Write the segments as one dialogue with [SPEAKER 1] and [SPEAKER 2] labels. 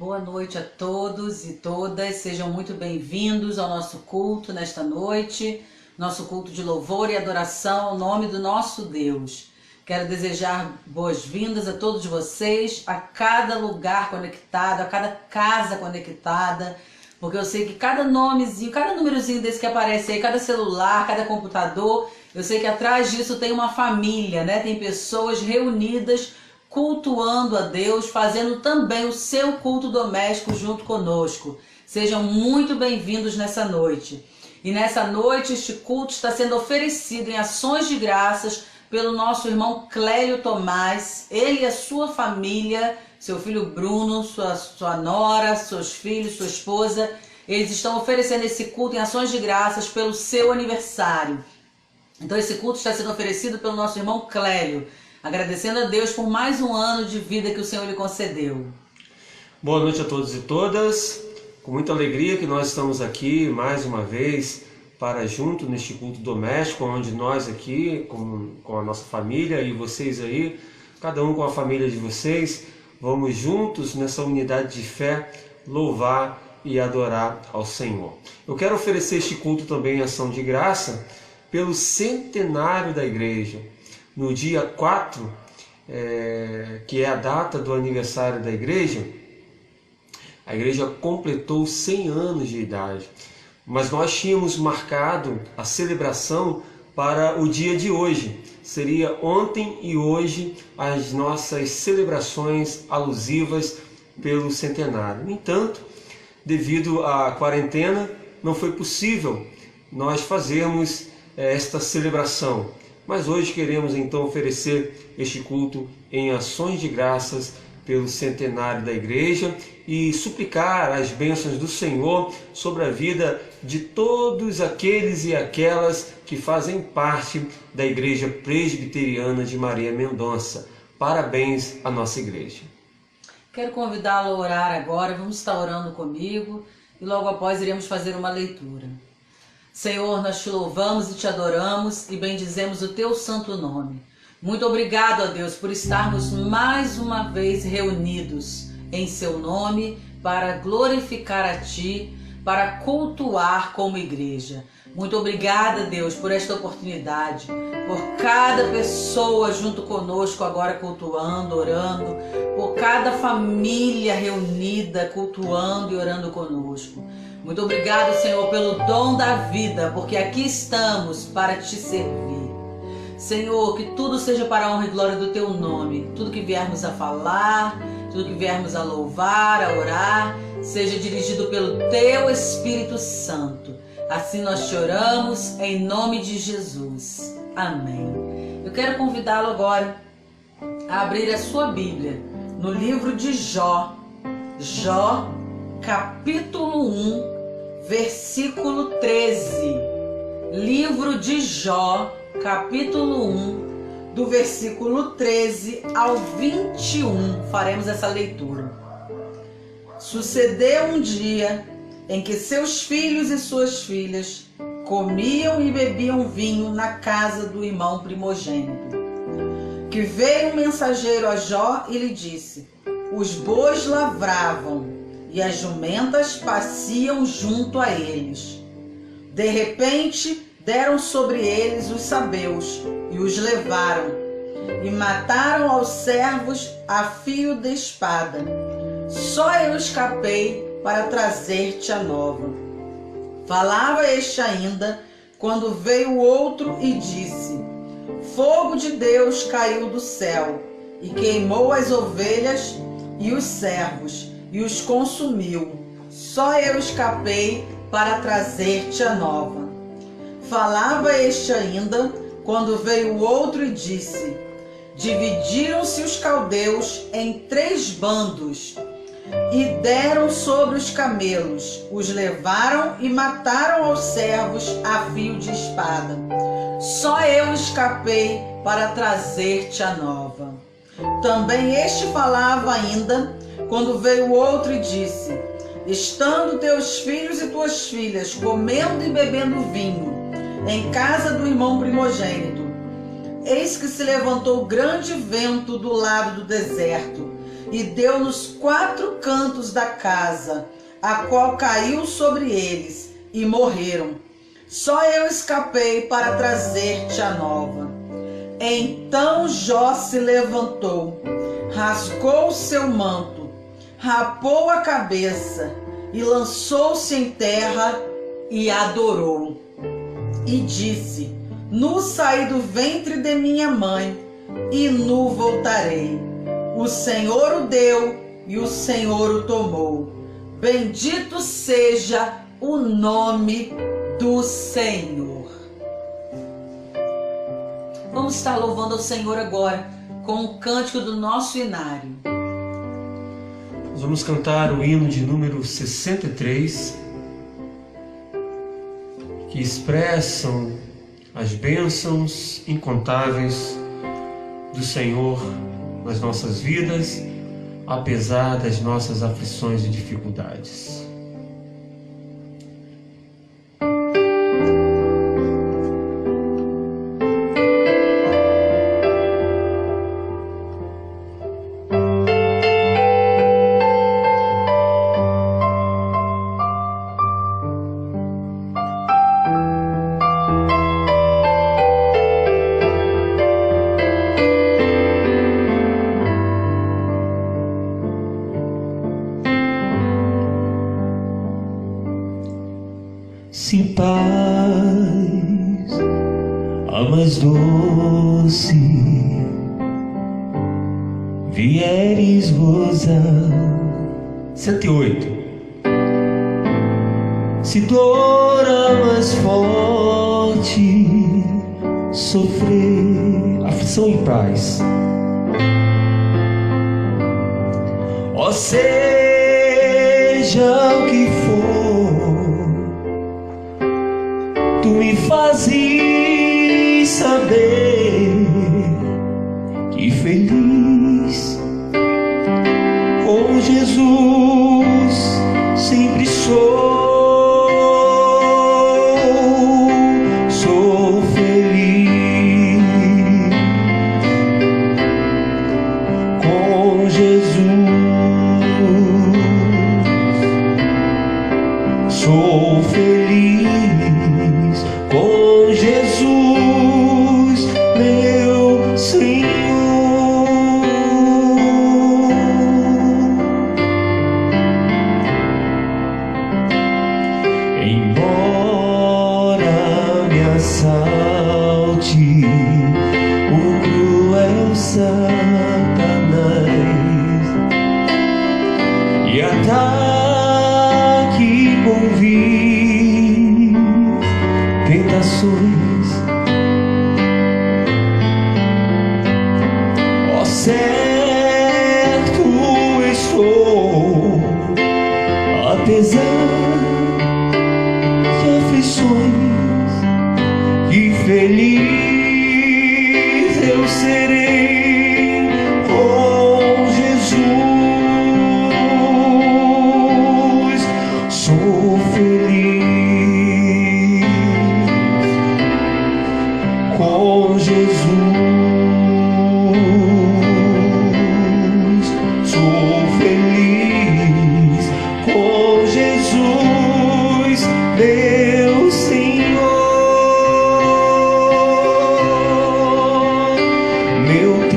[SPEAKER 1] Boa noite a todos e todas, sejam muito bem-vindos ao nosso culto nesta noite, nosso culto de louvor e adoração ao nome do nosso Deus. Quero desejar boas-vindas a todos vocês, a cada lugar conectado, a cada casa conectada, porque eu sei que cada nomezinho, cada númerozinho desse que aparece aí, cada celular, cada computador, eu sei que atrás disso tem uma família, né? Tem pessoas reunidas cultuando a Deus, fazendo também o seu culto doméstico junto conosco. Sejam muito bem-vindos nessa noite. E nessa noite este culto está sendo oferecido em ações de graças pelo nosso irmão Clélio Tomás, ele e a sua família, seu filho Bruno, sua nora, seus filhos, sua esposa. Eles estão oferecendo esse culto em ações de graças pelo seu aniversário. Então esse culto está sendo oferecido pelo nosso irmão Clélio, agradecendo a Deus por mais um ano de vida que o Senhor lhe concedeu.
[SPEAKER 2] Boa noite a todos e todas. Com muita alegria que nós estamos aqui mais uma vez para junto neste culto doméstico, onde nós aqui, com a nossa família e vocês aí, cada um com a família de vocês, vamos juntos nessa unidade de fé louvar e adorar ao Senhor. Eu quero oferecer este culto também em ação de graça pelo centenário da igreja. No dia 4, que é a data do aniversário da igreja, a igreja completou 100 anos de idade. Mas nós tínhamos marcado a celebração para o dia de hoje. Seria ontem e hoje as nossas celebrações alusivas pelo centenário. No entanto, devido à quarentena, não foi possível nós fazermos esta celebração. Mas hoje queremos então oferecer este culto em ações de graças pelo centenário da igreja e suplicar as bênçãos do Senhor sobre a vida de todos aqueles e aquelas que fazem parte da Igreja Presbiteriana de Maria Mendonça. Parabéns à nossa igreja.
[SPEAKER 1] Quero convidá-lo a orar agora, vamos estar orando comigo e logo após iremos fazer uma leitura. Senhor, nós te louvamos e te adoramos e bendizemos o teu santo nome. Muito obrigado, ó Deus, por estarmos mais uma vez reunidos em seu nome para glorificar a ti, para cultuar como igreja. Muito obrigada, Deus, por esta oportunidade, por cada pessoa junto conosco agora cultuando, orando, por cada família reunida cultuando e orando conosco. Muito obrigado, Senhor, pelo dom da vida, porque aqui estamos para te servir. Senhor, que tudo seja para a honra e glória do teu nome. Tudo que viermos a falar, tudo que viermos a louvar, a orar, seja dirigido pelo teu Espírito Santo. Assim nós te oramos em nome de Jesus. Amém. Eu quero convidá-lo agora a abrir a sua Bíblia no livro de Jó. Jó, capítulo 1, versículo 13. Livro de Jó, capítulo 1, do versículo 13 ao 21. Faremos essa leitura. Sucedeu um dia em que seus filhos e suas filhas comiam e bebiam vinho na casa do irmão primogênito. Que veio um mensageiro a Jó e lhe disse: os bois lavravam e as jumentas pasciam junto a eles. De repente deram sobre eles os sabeus e os levaram, e mataram aos servos a fio de espada. Só eu escapei para trazer-te a nova. Falava este ainda, quando veio o outro e disse: fogo de Deus caiu do céu, e queimou as ovelhas e os servos, e os consumiu. Só eu escapei para trazer-te a nova. Falava este ainda, quando veio o outro e disse: dividiram-se os caldeus em 3 bandos, e deram sobre os camelos, os levaram e mataram aos servos a fio de espada. Só eu escapei para trazer-te a nova. Também este falava ainda, quando veio o outro e disse: estando teus filhos e tuas filhas comendo e bebendo vinho em casa do irmão primogênito, eis que se levantou grande vento do lado do deserto, e deu nos 4 cantos da casa, a qual caiu sobre eles, e morreram. Só eu escapei para trazer-te a nova. Então Jó se levantou, rasgou seu manto, rapou a cabeça e lançou-se em terra e adorou. E disse: Nu saí do ventre de minha mãe, e nu voltarei. O Senhor o deu e o Senhor o tomou. Bendito seja o nome do Senhor. Vamos estar louvando ao Senhor agora com o cântico do nosso inário.
[SPEAKER 2] Nós vamos cantar o hino de número 63, que expressam as bênçãos incontáveis do Senhor nas nossas vidas, apesar das nossas aflições e dificuldades. Se paz, a mais doce, vieres gozar. 108. Se dor a mais forte, sofrer aflição e paz, ó seja o que for, tu me fazes saber que feliz com Jesus sempre sou feliz com Jesus, sou feliz com Jesus, meu Senhor. Embora me assalte o cruel Satanás e ataque com vil tentações, ó certo estou, apesar de aflições, e feliz eu serei com Jesus, sou feliz com Jesus, sou feliz com Jesus, meu Senhor, meu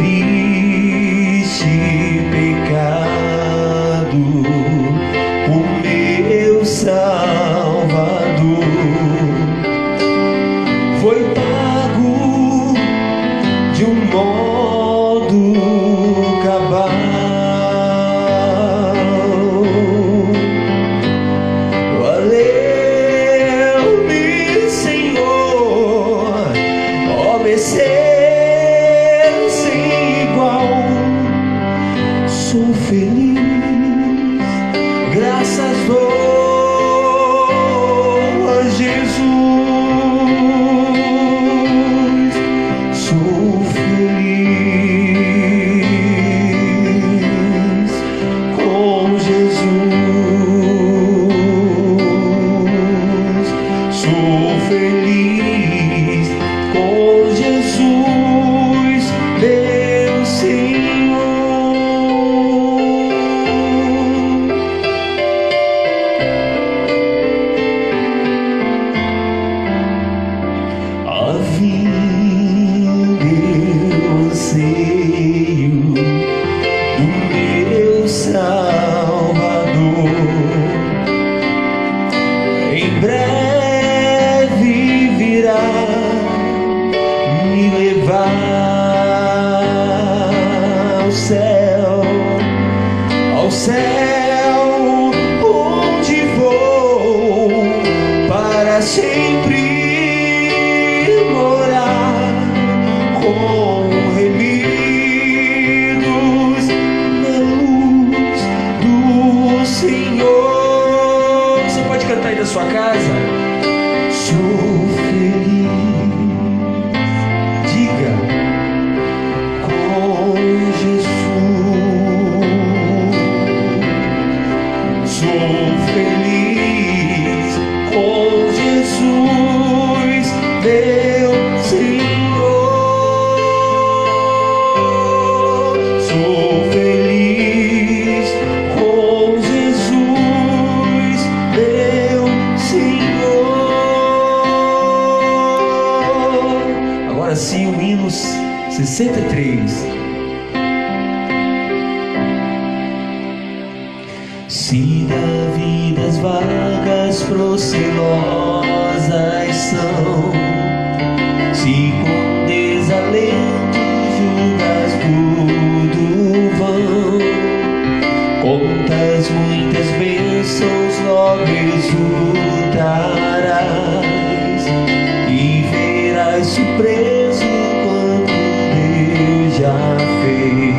[SPEAKER 3] 53. Se da vida as vagas procelosas são, se com desalento julgas tudo vão, contas muitas bênçãos logo exultarás e verás surpreso quanto Deus já fez.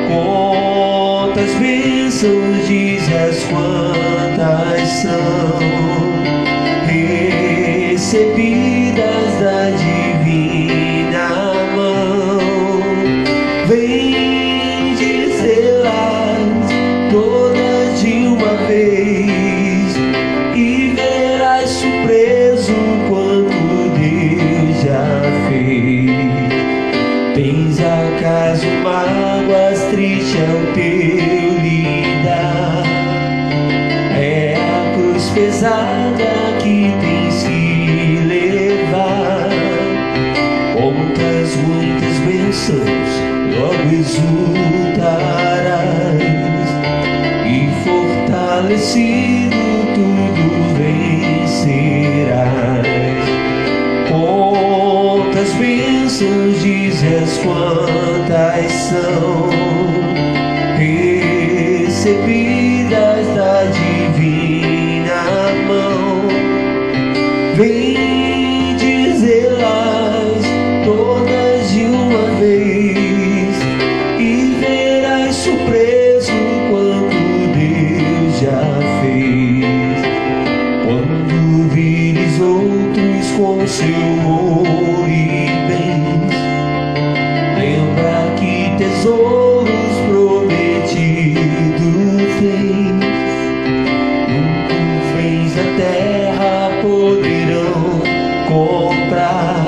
[SPEAKER 3] Quantas bênçãos dizes quantas são recebidas da divina mão. Vem dizê-las todas de uma vez e verás surpreso quanto Deus já fez. Tens acaso mágoas, triste é o teu lidar, é a cruz pesada que tens que levar. Contas muitas bênçãos, logo exultarás e fortalecido tudo vencerás. Quantas bênçãos dizes quantas são recebidas da divina mão. Vem dizê-las todas de uma vez e verás surpreso quanto Deus já fez. Quando vires outros com seu ouro e bens, lembra que tesouros prometidos tens. Nunca fez a terra poderão comprar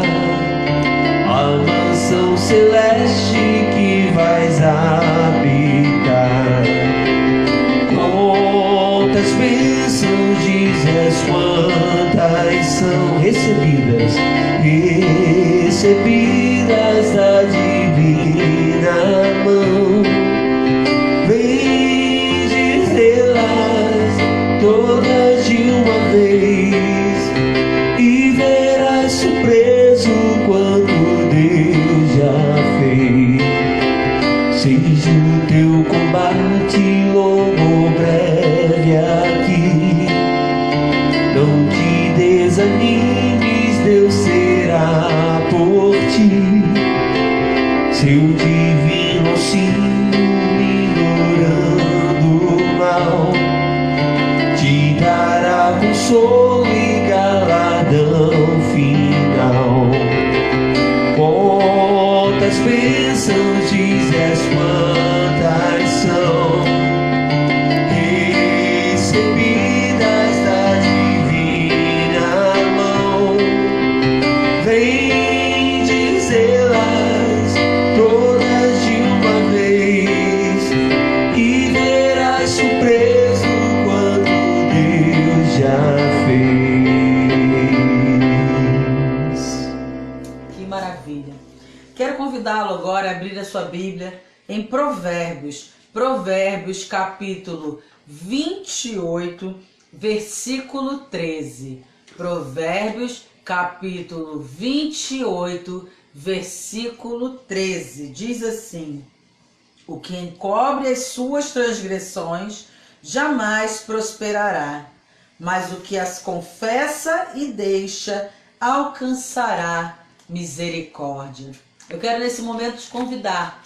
[SPEAKER 3] a mansão celeste que vais habitar. Quantas bênçãos dizes quantas são recebidas da divina mão. Vem dizê-las todas de uma vez e verás surpreso quanto Deus já fez. Seja o teu combate longo ou breve aqui, não te desanimes, Deus será por ti. Seu divino auxílio ignorando o mal, te dará consolo e galardão final. Quantas bênçãos dizes quantas são recebidas da divina mão. Vem dizê-las todas de uma vez e verás surpreso quanto Deus já fez.
[SPEAKER 1] Que maravilha! Quero convidá-lo agora a abrir a sua Bíblia em Provérbios, capítulo 28, versículo 13. Provérbios, capítulo 28, versículo 13. Diz assim: o que encobre as suas transgressões jamais prosperará, mas o que as confessa e deixa alcançará misericórdia. Eu quero nesse momento te convidar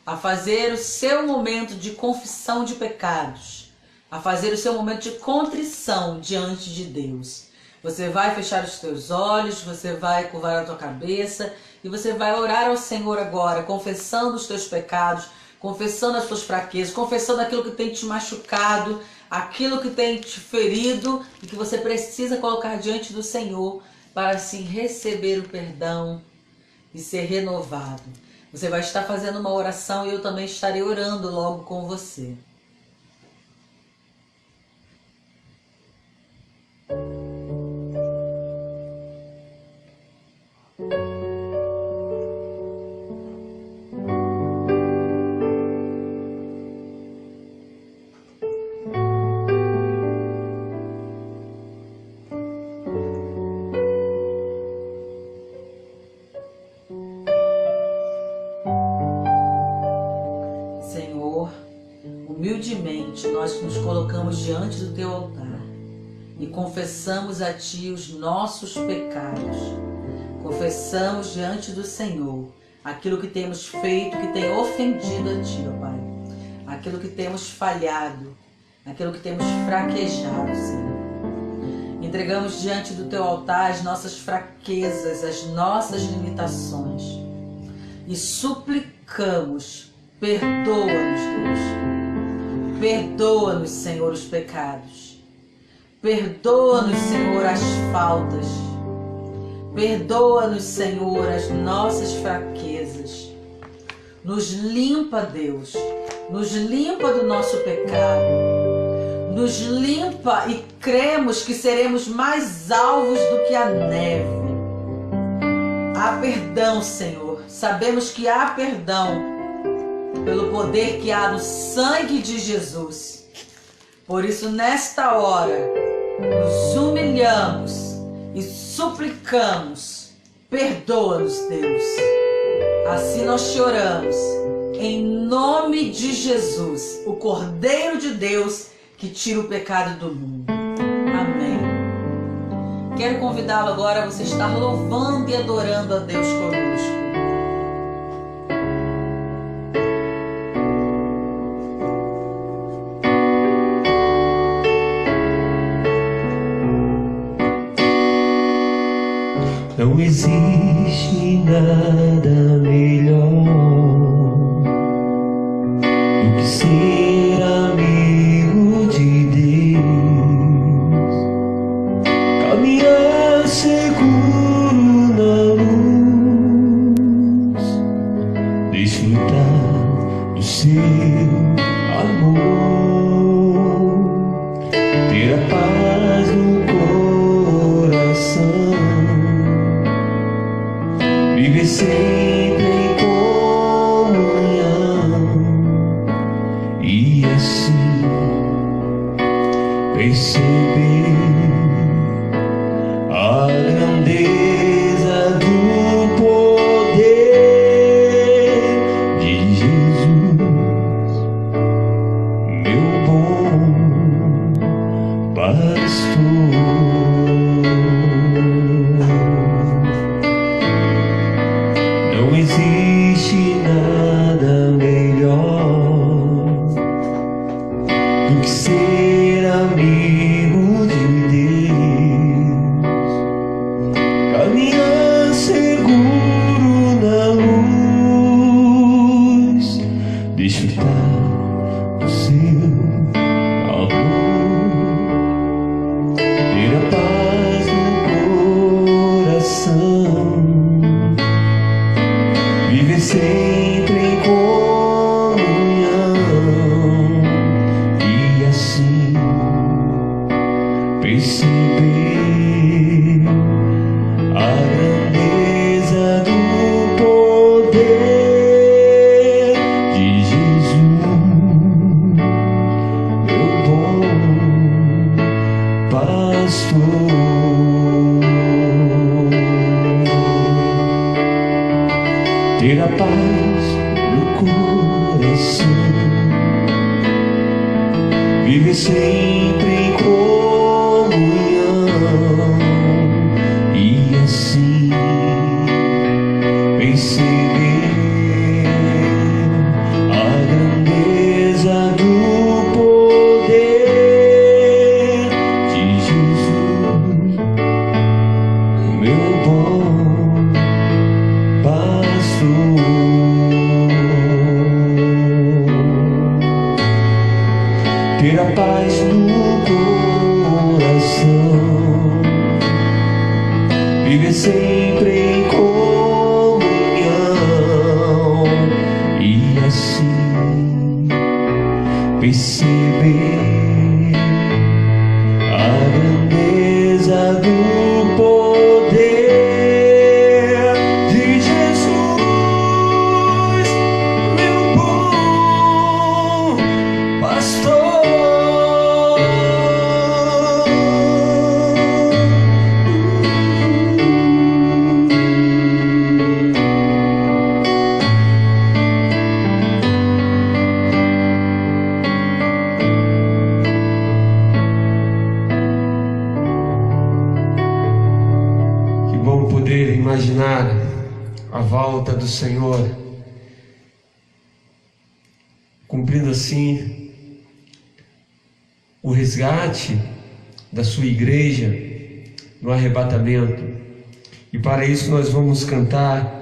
[SPEAKER 1] a fazer o seu momento de confissão de pecados, a fazer o seu momento de contrição diante de Deus. Você vai fechar os teus olhos, você vai curvar a tua cabeça e você vai orar ao Senhor agora, confessando os teus pecados, confessando as tuas fraquezas, confessando aquilo que tem te machucado, aquilo que tem te ferido e que você precisa colocar diante do Senhor para assim receber o perdão e ser renovado. Você vai estar fazendo uma oração e eu também estarei orando logo com você. humildemente nós nos colocamos diante do Teu altar e confessamos a Ti os nossos pecados. Confessamos diante do Senhor aquilo que temos feito, que tem ofendido a Ti, ó Pai. Aquilo que temos falhado, aquilo que temos fraquejado, Senhor. Entregamos diante do Teu altar as nossas fraquezas, as nossas limitações e suplicamos, perdoa-nos, Deus. Perdoa-nos, Senhor, os pecados. Perdoa-nos, Senhor, as faltas. Perdoa-nos, Senhor, as nossas fraquezas. Nos limpa, Deus. Nos limpa do nosso pecado. Nos limpa e cremos que seremos mais alvos do que a neve. Há perdão, Senhor. Sabemos que há perdão pelo poder que há no sangue de Jesus. Por isso, nesta hora, nos humilhamos e suplicamos. Perdoa-nos, Deus. Assim nós choramos. Em nome de Jesus, o Cordeiro de Deus que tira o pecado do mundo. Amém. Quero convidá-lo agora a você estar louvando e adorando a Deus conosco.
[SPEAKER 3] Não existe nada melhor do que ser amigo de Deus, caminhar seguro na luz, desfrutar do seu amor, ter a paz no coração, viver sempre em comunhão e assim perceber a grandeza do poder de Jesus, meu bom pastor. Não existe nada melhor do que ser amigo de Deus, caminhar seguro na luz, desfrutar do seu amor, ter a paz no coração, viver sempre em comunhão e assim perceber a grandeza do poder de Jesus, meu bom pastor. Ter a paz no coração, viver sempre em comunhão e assim perceber a grandeza do poder de Jesus, meu bom pastor. Ter a paz no coração, viver sempre em comunhão e assim perceber a grandeza do poder de Jesus, meu bom pastor.
[SPEAKER 2] imaginar a volta do Senhor, cumprindo assim o resgate da sua igreja no arrebatamento. E para isso nós vamos cantar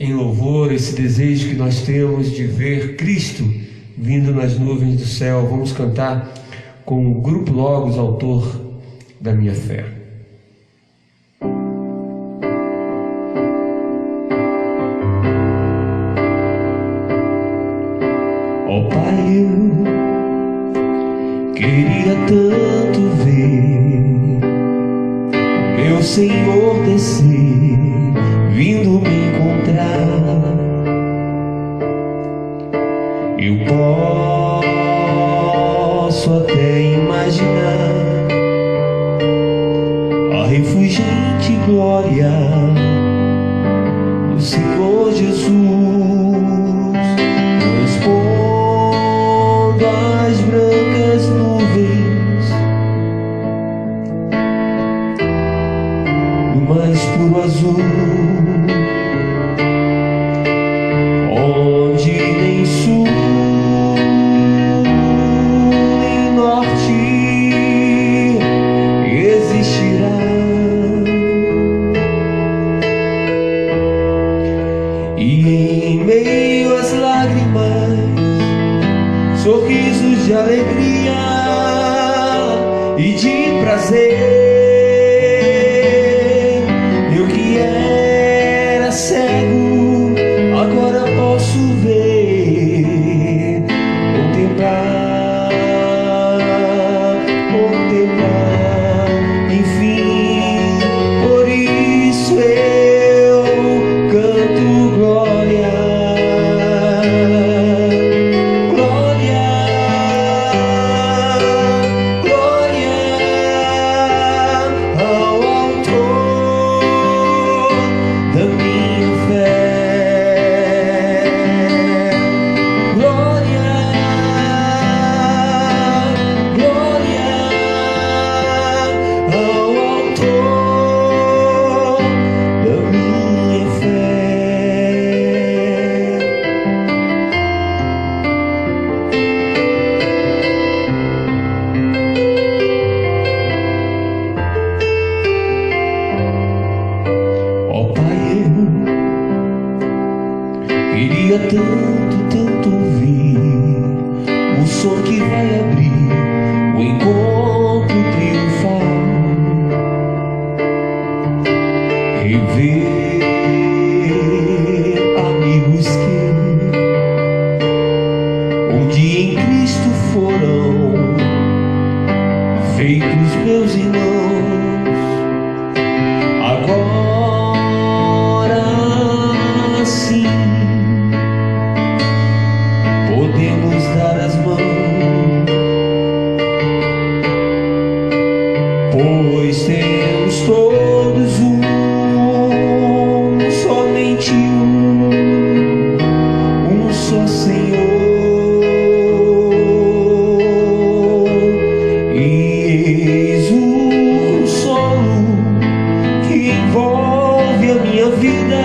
[SPEAKER 2] em louvor esse desejo que nós temos de ver Cristo vindo nas nuvens do céu. Vamos cantar com o Grupo Logos, autor da minha fé.
[SPEAKER 3] Ó Pai, eu queria tanto ver meu Senhor descer, vindo me encontrar. Eu posso até imaginar a refulgente glória do Senhor Jesus, transpondo as brancas nuvens do mais puro azul, onde nem sul nem norte existirá. E em meio às lágrimas, sorrisos de alegria e de prazer. Eu que era cego, agora posso ver, contemplar, enfim. Por isso eu canto glória, glória, glória ao autor da minha fé. Glória, glória ao autor da minha fé. Ó Pai, eu queria tanto, tanto ouvir o som que vai abrir o encontro triunfal, rever amigos que um dia em Cristo foram feitos meus irmãos. Agora sim podemos dar as mãos, pois temos todos somente um só Senhor. E eis o consolo que envolve a minha vida,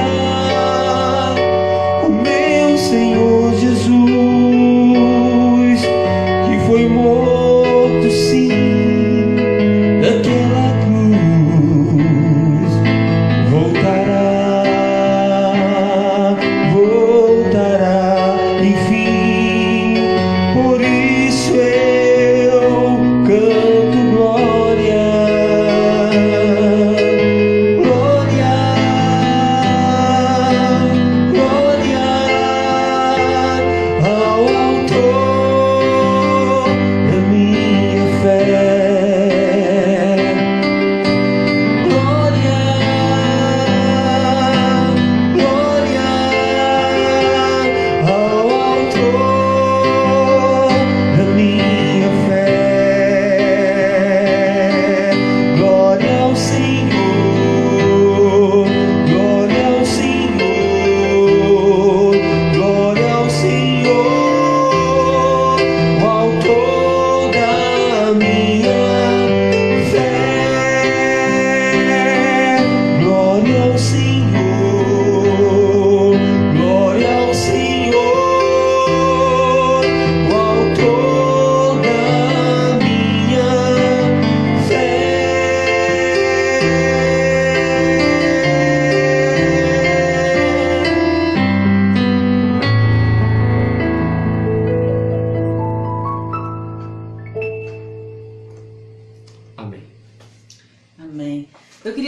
[SPEAKER 3] o meu Senhor Jesus.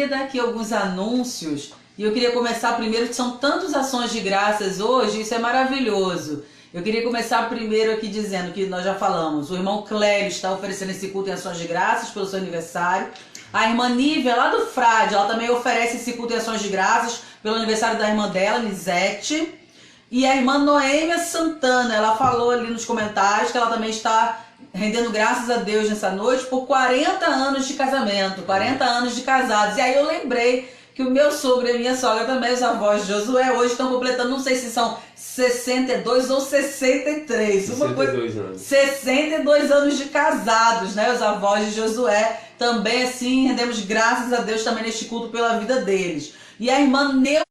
[SPEAKER 1] dar aqui alguns anúncios e eu queria começar primeiro, que são tantas ações de graças hoje, isso é maravilhoso. Eu queria começar primeiro aqui dizendo que nós já falamos, o irmão Clélio está oferecendo esse culto em ações de graças pelo seu aniversário. A irmã Nívia, lá do Frade, ela também oferece esse culto em ações de graças pelo aniversário da irmã dela, Nisete. E a irmã Noêmia Santana, ela falou ali nos comentários que ela também está rendendo graças a Deus nessa noite por 40 anos de casamento, 40 anos de casados. E aí eu lembrei que o meu sogro e a minha sogra também, os avós de Josué, hoje estão completando, não sei se são 62 ou 63.
[SPEAKER 2] 62 anos.
[SPEAKER 1] 62 anos de casados, né? Os avós de Josué também, assim, rendemos graças a Deus também neste culto pela vida deles. E a irmã Neuza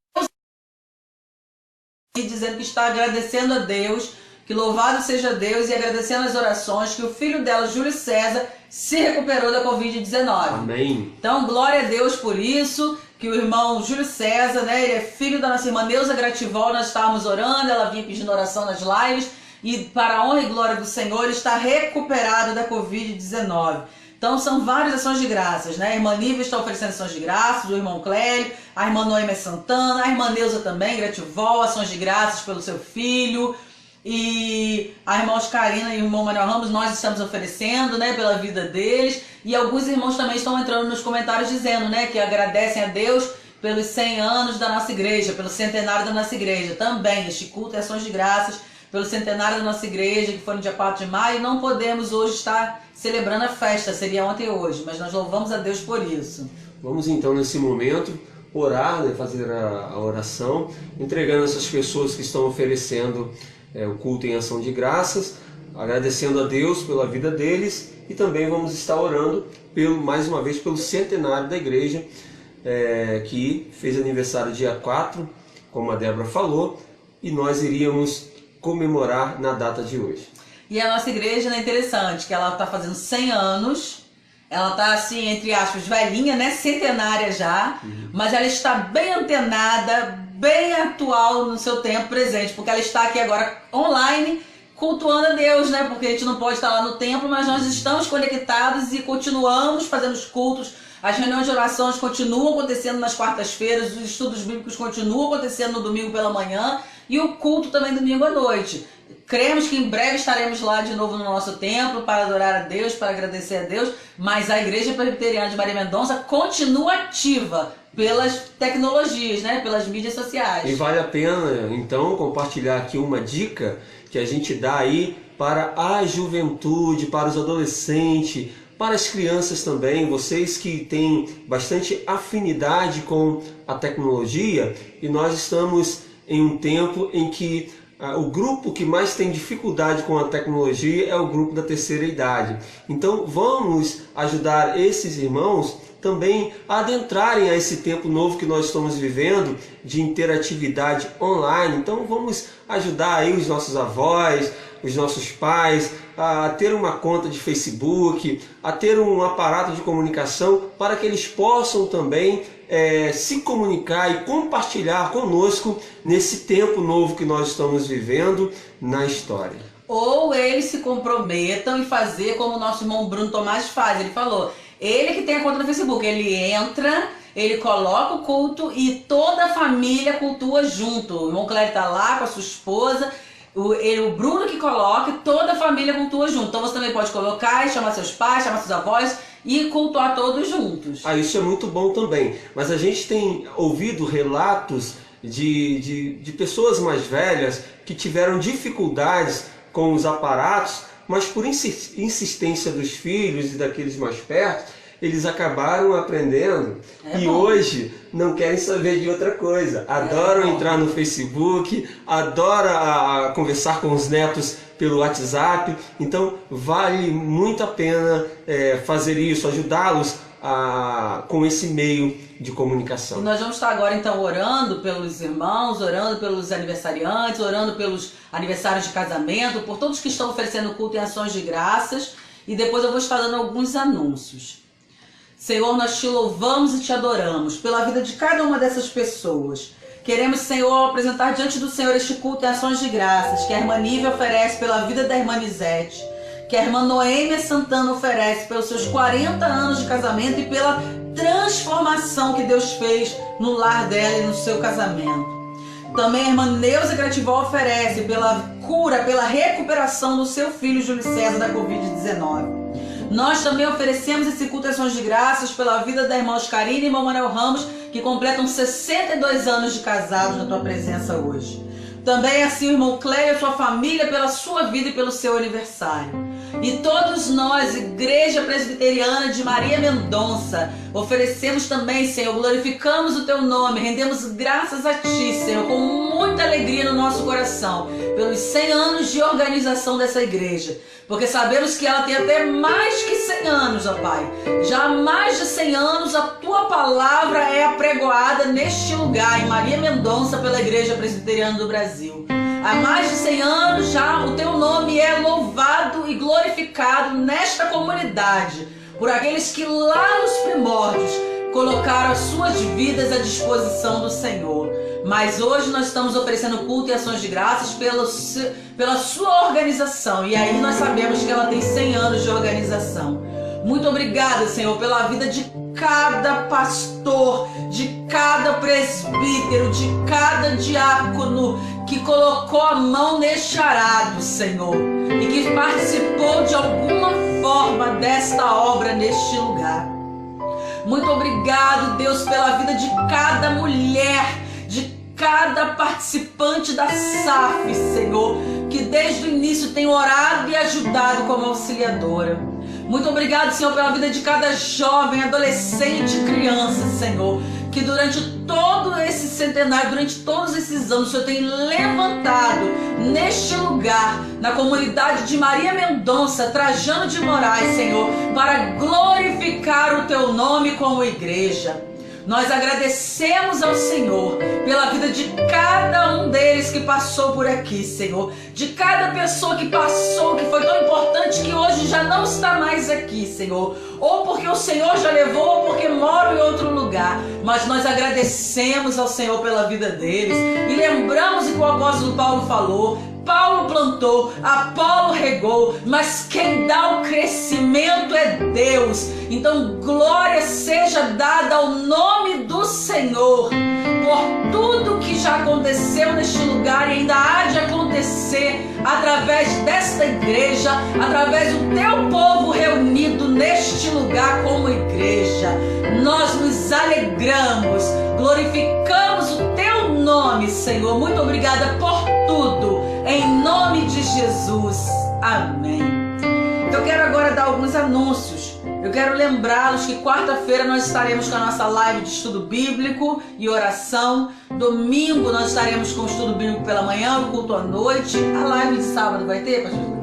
[SPEAKER 1] dizendo que está agradecendo a Deus, que louvado seja Deus, e agradecendo as orações, que o filho dela, Júlio César, se recuperou da Covid-19.
[SPEAKER 2] Amém.
[SPEAKER 1] Então, glória a Deus por isso, que o irmão Júlio César, né, ele é filho da nossa irmã Neuza Grativol, nós estávamos orando, ela vinha pedindo oração nas lives, e para a honra e glória do Senhor, ele está recuperado da Covid-19. Então são várias ações de graças, né? A irmã Nívia está oferecendo ações de graças, o irmão Clélio, a irmã Noêmia Santana, a irmã Neuza também, Grativol, ações de graças pelo seu filho. E a irmã Oscarina e o irmão Manuel Ramos, nós estamos oferecendo, né, pela vida deles. E alguns irmãos também estão entrando nos comentários dizendo, né, que agradecem a Deus pelos 100 anos da nossa igreja, pelo centenário da nossa igreja. Também este culto e ações de graças pelo centenário da nossa igreja, que foi no dia 4 de maio. Não podemos hoje estar celebrando a festa, seria ontem e hoje, mas nós louvamos a Deus por isso.
[SPEAKER 2] Vamos então nesse momento orar, né, fazer a oração, entregando essas pessoas que estão oferecendo o culto em ação de graças, agradecendo a Deus pela vida deles, e também vamos estar orando mais uma vez pelo centenário da igreja, que fez aniversário dia 4, como a Débora falou, e nós iríamos comemorar na data de hoje.
[SPEAKER 1] E a nossa igreja, né, é interessante, que ela está fazendo 100 anos, ela está assim, entre aspas, velhinha, né, centenária já, mas ela está bem antenada, bem atual no seu tempo presente, porque ela está aqui agora online, cultuando a Deus, né, porque a gente não pode estar lá no templo, mas nós estamos conectados e continuamos fazendo os cultos. As reuniões de orações continuam acontecendo nas quartas-feiras, os estudos bíblicos continuam acontecendo no domingo pela manhã e o culto também domingo à noite. Cremos que em breve estaremos lá de novo no nosso templo para adorar a Deus, para agradecer a Deus, mas a Igreja Presbiteriana de Maria Mendonça continua ativa pelas tecnologias, né? Pelas mídias sociais.
[SPEAKER 2] E vale a pena, então, compartilhar aqui uma dica que a gente dá aí para a juventude, para os adolescentes, para as crianças também, vocês que têm bastante afinidade com a tecnologia, e nós estamos em um tempo em que o grupo que mais tem dificuldade com a tecnologia é o grupo da terceira idade. Então vamos ajudar esses irmãos também a adentrarem a esse tempo novo que nós estamos vivendo de interatividade online. Então vamos ajudar aí os nossos avós, os nossos pais a ter uma conta de Facebook, a ter um aparato de comunicação para que eles possam também se comunicar e compartilhar conosco nesse tempo novo que nós estamos vivendo na história.
[SPEAKER 1] Ou eles se comprometam e fazer como o nosso irmão Bruno Tomás faz. Ele falou, ele que tem a conta no Facebook, ele entra, ele coloca o culto e toda a família cultua junto. O irmão Clério está lá com a sua esposa, o Bruno que coloca e toda a família cultua junto. Então você também pode colocar e chamar seus pais, chamar seus avós e cultuar todos juntos.
[SPEAKER 2] Isso é muito bom também. Mas a gente tem ouvido relatos de pessoas mais velhas que tiveram dificuldades com os aparatos, mas por insistência dos filhos e daqueles mais perto, eles acabaram aprendendo e hoje não querem saber de outra coisa. Adoram entrar no Facebook, adoram conversar com os netos pelo WhatsApp. Então vale muito a pena fazer isso, ajudá-los com esse meio de comunicação.
[SPEAKER 1] E nós vamos estar agora então orando pelos irmãos, orando pelos aniversariantes, orando pelos aniversários de casamento, por todos que estão oferecendo culto em ações de graças, e depois eu vou estar dando alguns anúncios. Senhor, nós te louvamos e te adoramos pela vida de cada uma dessas pessoas. Queremos, Senhor, apresentar diante do Senhor este culto em ações de graças que a irmã Nívia oferece pela vida da irmã Nisete, que a irmã Noêmia Santana oferece pelos seus 40 anos de casamento e pela transformação que Deus fez no lar dela e no seu casamento. Também a irmã Neuza Grativol oferece pela cura, pela recuperação do seu filho Júlio César da Covid-19. Nós também oferecemos esse culto de ações de graças pela vida da irmã Oscarina e irmão Manuel Ramos, que completam 62 anos de casados na tua presença hoje. Também assim o irmão Cléio e a sua família pela sua vida e pelo seu aniversário. E todos nós, Igreja Presbiteriana de Maria Mendonça, oferecemos também, Senhor, glorificamos o Teu nome, rendemos graças a Ti, Senhor, com muita alegria no nosso coração, pelos 100 anos de organização dessa igreja, porque sabemos que ela tem até mais que 100 anos, ó Pai. Já há mais de 100 anos a Tua palavra é apregoada neste lugar, em Maria Mendonça, pela Igreja Presbiteriana do Brasil. Há mais de 100 anos já o Teu nome é louvado e glorificado nesta comunidade por aqueles que lá nos primórdios colocaram as suas vidas à disposição do Senhor. Mas hoje nós estamos oferecendo culto e ações de graças pela sua organização. E aí nós sabemos que ela tem 100 anos de organização. Muito obrigada, Senhor, pela vida de cada pastor, de cada presbítero, de cada diácono que colocou a mão neste arado, Senhor, e que participou de alguma forma desta obra neste lugar. Muito obrigado, Deus, pela vida de cada mulher, de cada participante da SAF, Senhor, que desde o início tem orado e ajudado como auxiliadora. Muito obrigado, Senhor, pela vida de cada jovem, adolescente e criança, Senhor, que durante todo esse centenário, durante todos esses anos, o Senhor tem levantado neste lugar, na comunidade de Maria Mendonça, Trajano de Moraes, Senhor, para glorificar o Teu nome como igreja. Nós agradecemos ao Senhor pela vida de cada um deles que passou por aqui, Senhor. De cada pessoa que passou, que foi tão importante, que hoje já não está mais aqui, Senhor. Ou porque o Senhor já levou, ou porque mora em outro lugar. Mas nós agradecemos ao Senhor pela vida deles. E lembramos o que o apóstolo Paulo falou. Paulo plantou, Apolo regou, mas quem dá o crescimento é Deus. Então glória seja dada ao nome do Senhor por tudo que já aconteceu neste lugar e ainda há de acontecer através desta igreja, através do Teu povo reunido neste lugar como igreja. Nós nos alegramos, glorificamos o Teu nome, Senhor. Muito obrigada por tudo. Em nome de Jesus. Amém. Eu quero agora dar alguns anúncios. Eu quero lembrá-los que quarta-feira nós estaremos com a nossa live de estudo bíblico e oração. Domingo nós estaremos com o estudo bíblico pela manhã, o culto à noite. A live de sábado vai ter, pastor?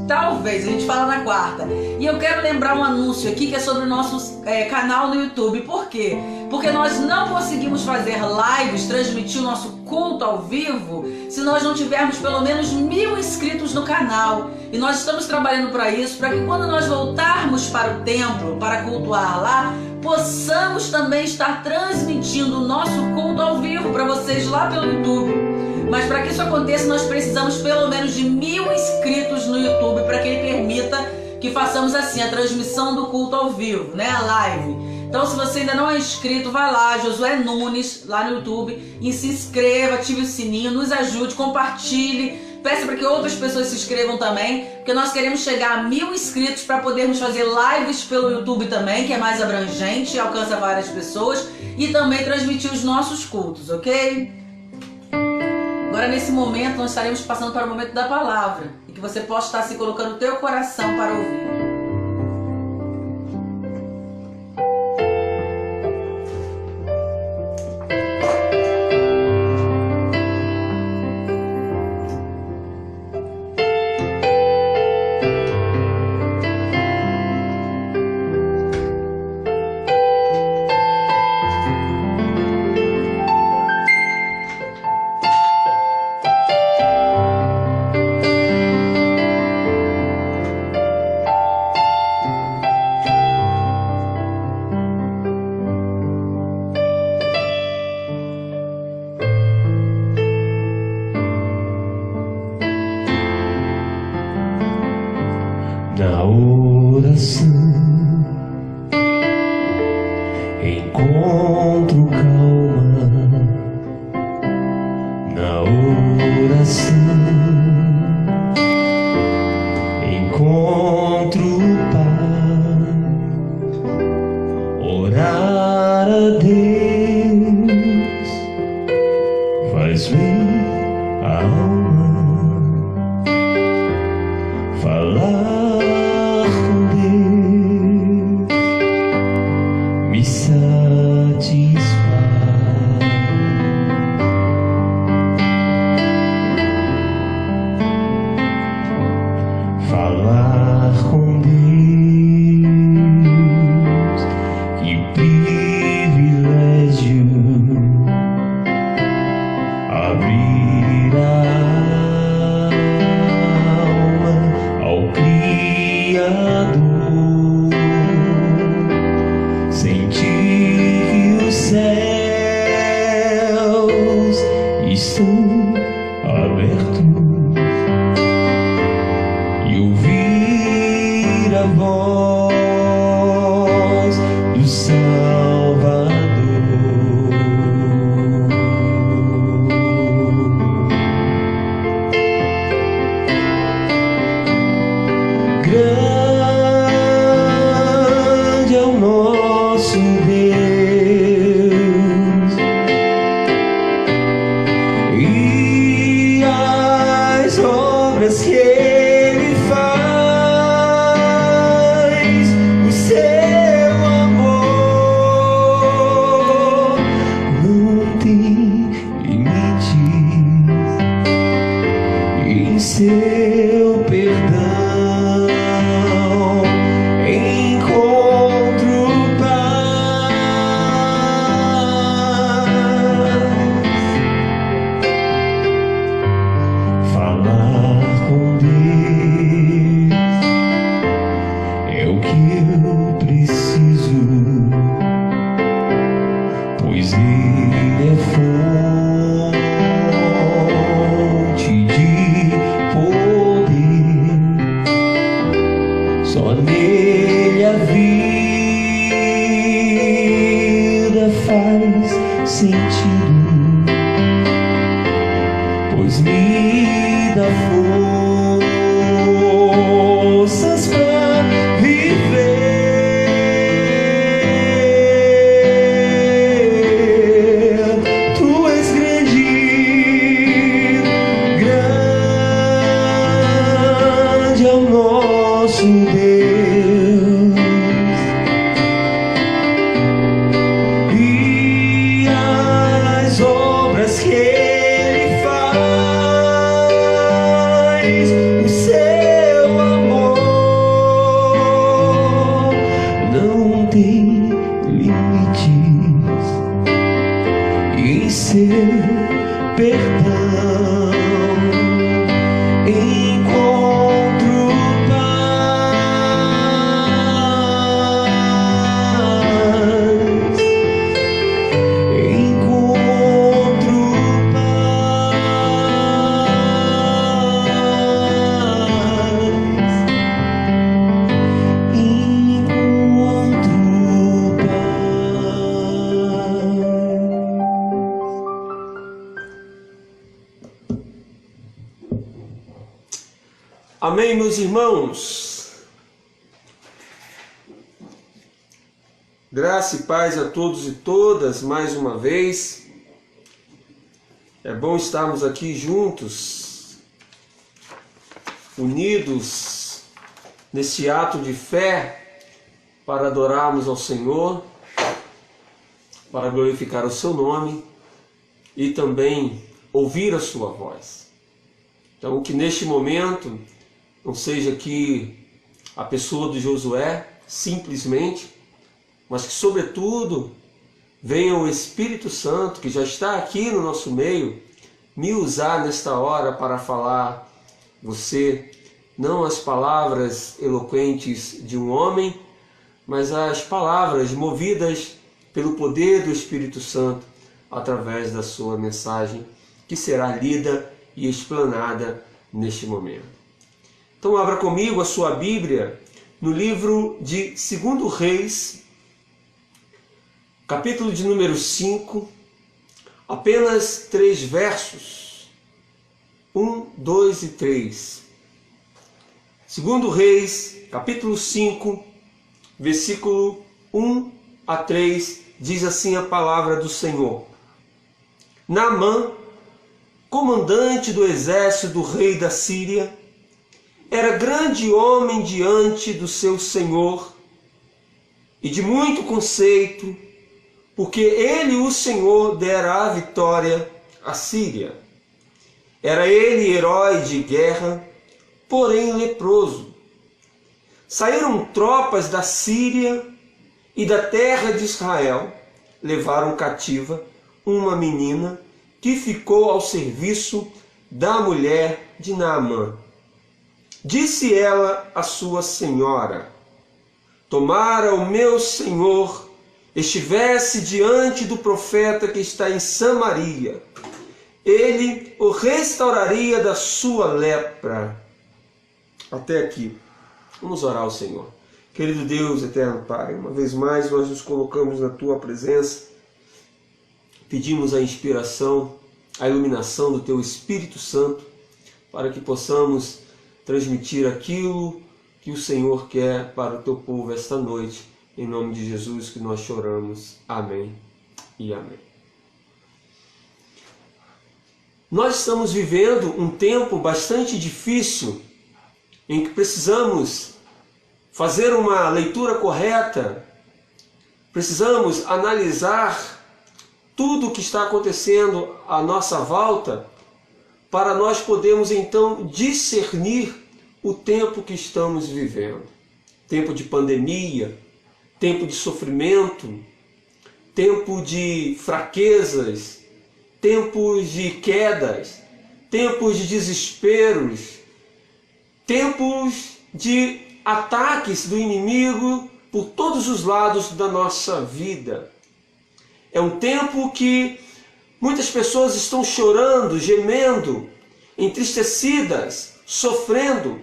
[SPEAKER 1] Talvez, a gente fala na quarta. E eu quero lembrar um anúncio aqui que é sobre o nosso canal no YouTube. Por quê? Porque nós não conseguimos fazer lives, transmitir o nosso culto ao vivo, se nós não tivermos pelo menos 1000 inscritos no canal. E nós estamos trabalhando para isso, para que quando nós voltarmos para o templo, para cultuar lá, possamos também estar transmitindo o nosso culto ao vivo para vocês lá pelo YouTube. Mas para que isso aconteça, nós precisamos pelo menos de 1000 inscritos no YouTube para que ele permita que façamos assim a transmissão do culto ao vivo, né? A live. Então, se você ainda não é inscrito, vai lá, Josué Nunes, lá no YouTube, e se inscreva, ative o sininho, nos ajude, compartilhe, peça para que outras pessoas se inscrevam também, porque nós queremos chegar a 1000 inscritos para podermos fazer lives pelo YouTube também, que é mais abrangente, alcança várias pessoas, e também transmitir os nossos cultos, ok? Agora, nesse momento, nós estaremos passando para o momento da palavra, e que você possa estar se colocando o teu coração para ouvir.
[SPEAKER 3] Na oração oração encontro paz, orar a Deus faz bem a alma, falar com Deus me satisfaz. Falar com Deus, que privilégio, abrir a alma ao Criador, sentir que os céus estão abertos e ouvir a voz do Salvador. Grande é o nosso Deus e as obras que Ele faz, o seu amor não tem limites, em seu perdão encontro paz. Falar com Deus é o que eu preciso, pois Ele é fonte de poder, só nele a vida faz sentido, pois me dá forças pra viver. Tu és grande, grande é o nosso Deus e as obras que Ele faz, o seu amor não tem limites, e em seu perdão encontro paz, encontro paz, encontro paz.
[SPEAKER 2] Amém, meus irmãos? Graça e paz a todos e todas, mais uma vez. É bom estarmos aqui juntos, unidos nesse ato de fé para adorarmos ao Senhor, para glorificar o seu nome e também ouvir a sua voz. Então, que neste momento não seja aqui a pessoa do Josué, simplesmente, mas que, sobretudo, venha o Espírito Santo, que já está aqui no nosso meio, me usar nesta hora para falar você, não as palavras eloquentes de um homem, mas as palavras movidas pelo poder do Espírito Santo, através da sua mensagem, que será lida e explanada neste momento. Então abra comigo a sua Bíblia no livro de 2 Reis, capítulo de número 5, apenas 3 versos, 2 e 3. Segundo Reis, capítulo 5, versículo 1 a 3, diz assim a palavra do Senhor. Naamã, comandante do exército do rei da Síria, era grande homem diante do seu senhor e de muito conceito, porque ele, o Senhor, dera a vitória à Síria. Era ele herói de guerra, porém leproso. Saíram tropas da Síria e da terra de Israel, levaram cativa uma menina que ficou ao serviço da mulher de Naamã. Disse ela à sua senhora: tomara o meu senhor estivesse diante do profeta que está em Samaria, ele o restauraria da sua lepra. Até aqui. Vamos orar ao Senhor. Querido Deus, eterno Pai, uma vez mais nós nos colocamos na Tua presença, pedimos a inspiração, a iluminação do Teu Espírito Santo, para que possamos transmitir aquilo que o Senhor quer para o Teu povo esta noite. Em nome de Jesus que nós choramos. Amém e amém. Nós estamos vivendo um tempo bastante difícil, em que precisamos fazer uma leitura correta, precisamos analisar tudo o que está acontecendo à nossa volta, para nós podermos então discernir o tempo que estamos vivendo. Tempo de pandemia, tempo de sofrimento, tempo de fraquezas, tempos de quedas, tempos de desesperos, tempos de ataques do inimigo por todos os lados da nossa vida. É um tempo que muitas pessoas estão chorando, gemendo, entristecidas, sofrendo,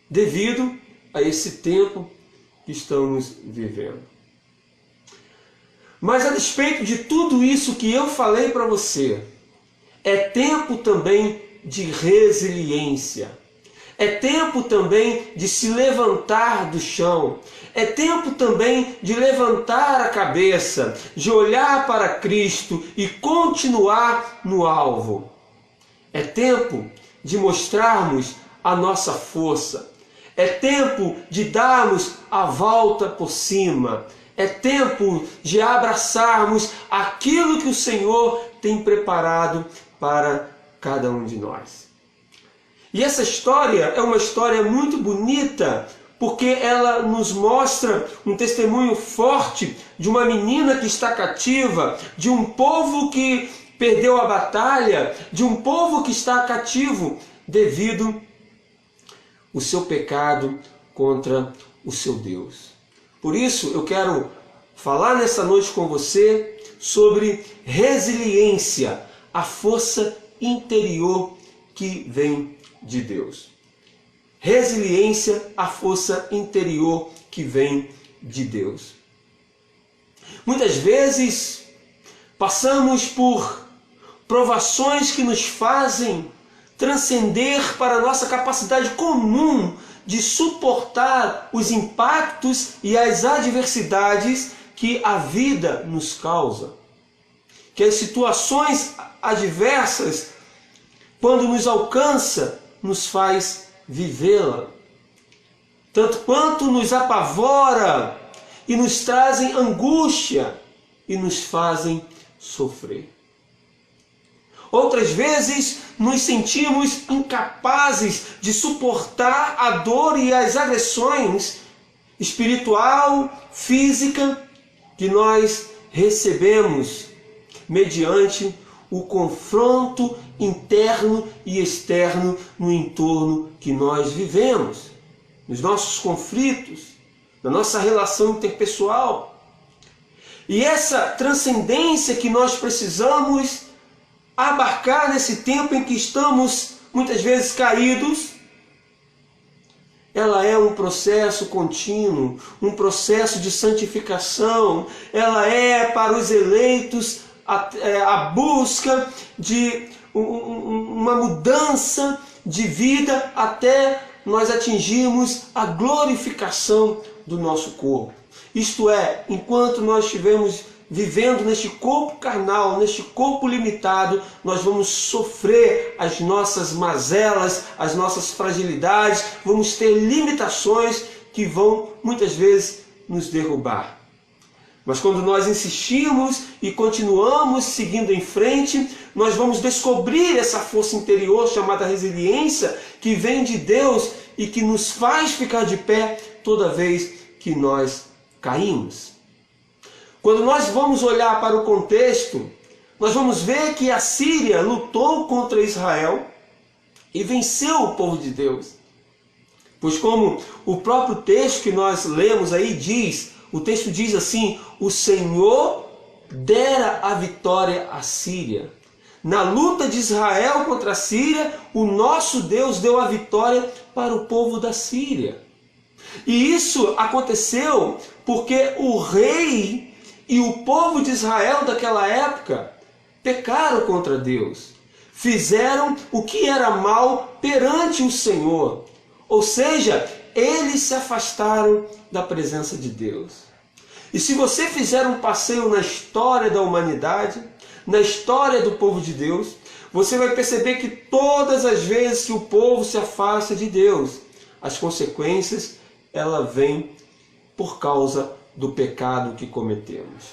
[SPEAKER 2] devido a esse tempo que estamos vivendo. Mas a despeito de tudo isso que eu falei para você, é tempo também de resiliência. É tempo também de se levantar do chão. É tempo também de levantar a cabeça, de olhar para Cristo e continuar no alvo. É tempo de mostrarmos a nossa força. É tempo de darmos a volta por cima. É tempo de abraçarmos aquilo que o Senhor tem preparado para cada um de nós. E essa história é uma história muito bonita, porque ela nos mostra um testemunho forte de uma menina que está cativa, de um povo que perdeu a batalha, de um povo que está cativo devido ao seu pecado contra o seu Deus. Por isso eu quero falar nessa noite com você sobre resiliência, a força interior que vem de Deus. Resiliência, a força interior que vem de Deus. Muitas vezes passamos por provações que nos fazem transcender para a nossa capacidade comum de suportar os impactos e as adversidades que a vida nos causa. Que as situações adversas, quando nos alcança, nos faz vivê-la. Tanto quanto nos apavora e nos trazem angústia e nos fazem sofrer. Outras vezes nos sentimos incapazes de suportar a dor e as agressões espiritual, física que nós recebemos mediante o confronto interno e externo no entorno que nós vivemos, nos nossos conflitos, na nossa relação interpessoal. E essa transcendência que nós precisamos abarcar nesse tempo em que estamos muitas vezes caídos, ela é um processo contínuo, um processo de santificação. Ela é para os eleitos a busca de uma mudança de vida até nós atingirmos a glorificação do nosso corpo. Isto é, enquanto nós estivermos vivendo neste corpo carnal, neste corpo limitado, nós vamos sofrer as nossas mazelas, as nossas fragilidades, vamos ter limitações que vão muitas vezes nos derrubar. Mas quando nós insistimos e continuamos seguindo em frente, nós vamos descobrir essa força interior chamada resiliência, que vem de Deus e que nos faz ficar de pé toda vez que nós caímos. Quando nós vamos olhar para o contexto, nós vamos ver que a Síria lutou contra Israel e venceu o povo de Deus. Pois como o próprio texto que nós lemos aí diz, o texto diz assim: o Senhor dera a vitória à Síria. Na luta de Israel contra a Síria, o nosso Deus deu a vitória para o povo da Síria. E isso aconteceu porque o rei e o povo de Israel daquela época pecaram contra Deus. Fizeram o que era mal perante o Senhor. Ou seja, eles se afastaram da presença de Deus. E se você fizer um passeio na história da humanidade, na história do povo de Deus, você vai perceber que todas as vezes que o povo se afasta de Deus, as consequências ela vêm por causa do pecado que cometemos.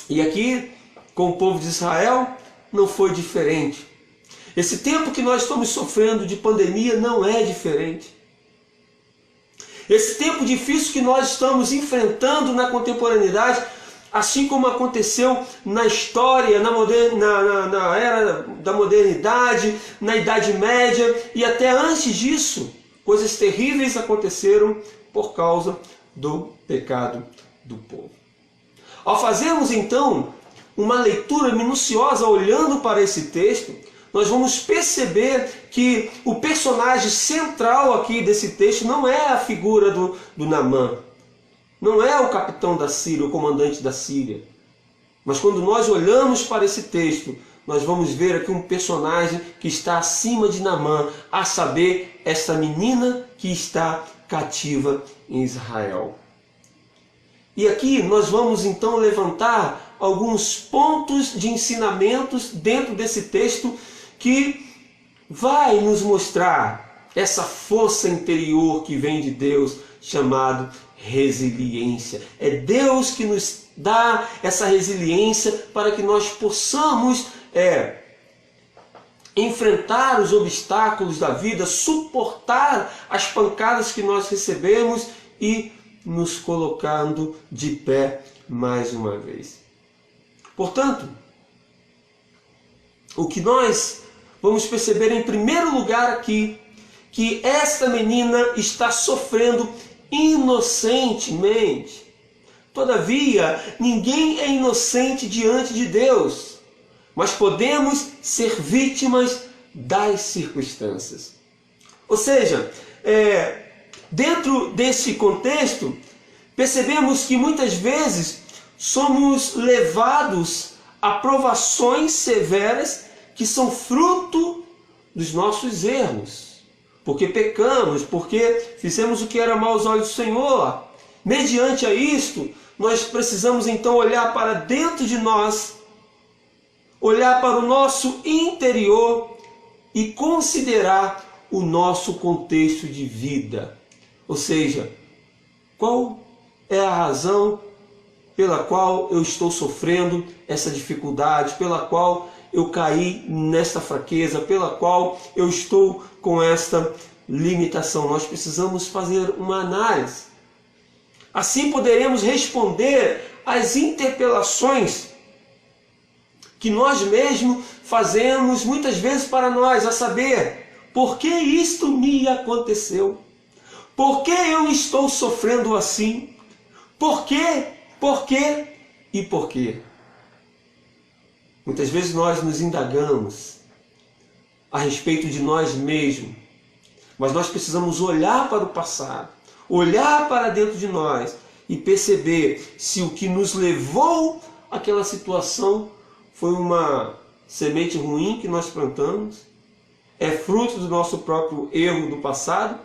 [SPEAKER 2] E aqui, com o povo de Israel, não foi diferente. Esse tempo que nós estamos sofrendo de pandemia não é diferente. Esse tempo difícil que nós estamos enfrentando na contemporaneidade, assim como aconteceu na história, na era da modernidade, na Idade Média e até antes disso, coisas terríveis aconteceram por causa do pecado do povo. Ao fazermos então uma leitura minuciosa olhando para esse texto, nós vamos perceber que o personagem central aqui desse texto não é a figura do Naamã, não é o capitão da Síria, o comandante da Síria. Mas quando nós olhamos para esse texto, nós vamos ver aqui um personagem que está acima de Naamã, a saber, essa menina que está cativa em Israel. E aqui nós vamos então levantar alguns pontos de ensinamentos dentro desse texto que vai nos mostrar essa força interior que vem de Deus, chamado resiliência. É Deus que nos dá essa resiliência para que nós possamos enfrentar os obstáculos da vida, suportar as pancadas que nós recebemos e nos colocando de pé mais uma vez. Portanto, o que nós vamos perceber em primeiro lugar aqui, que esta menina está sofrendo inocentemente. Todavia, ninguém é inocente diante de Deus, mas podemos ser vítimas das circunstâncias. Ou seja, dentro desse contexto, percebemos que muitas vezes somos levados a provações severas que são fruto dos nossos erros, porque pecamos, porque fizemos o que era mal aos olhos do Senhor. Mediante a isto, nós precisamos então olhar para dentro de nós, olhar para o nosso interior e considerar o nosso contexto de vida. Ou seja, qual é a razão pela qual eu estou sofrendo essa dificuldade, pela qual eu caí nesta fraqueza, pela qual eu estou com esta limitação. Nós precisamos fazer uma análise. Assim poderemos responder às interpelações que nós mesmos fazemos muitas vezes para nós, a saber, por que isto me aconteceu? Por que eu estou sofrendo assim? Por quê? Por quê? E por quê? Muitas vezes nós nos indagamos a respeito de nós mesmos, mas nós precisamos olhar para o passado, olhar para dentro de nós e perceber se o que nos levou àquela situação foi uma semente ruim que nós plantamos, é fruto do nosso próprio erro do passado,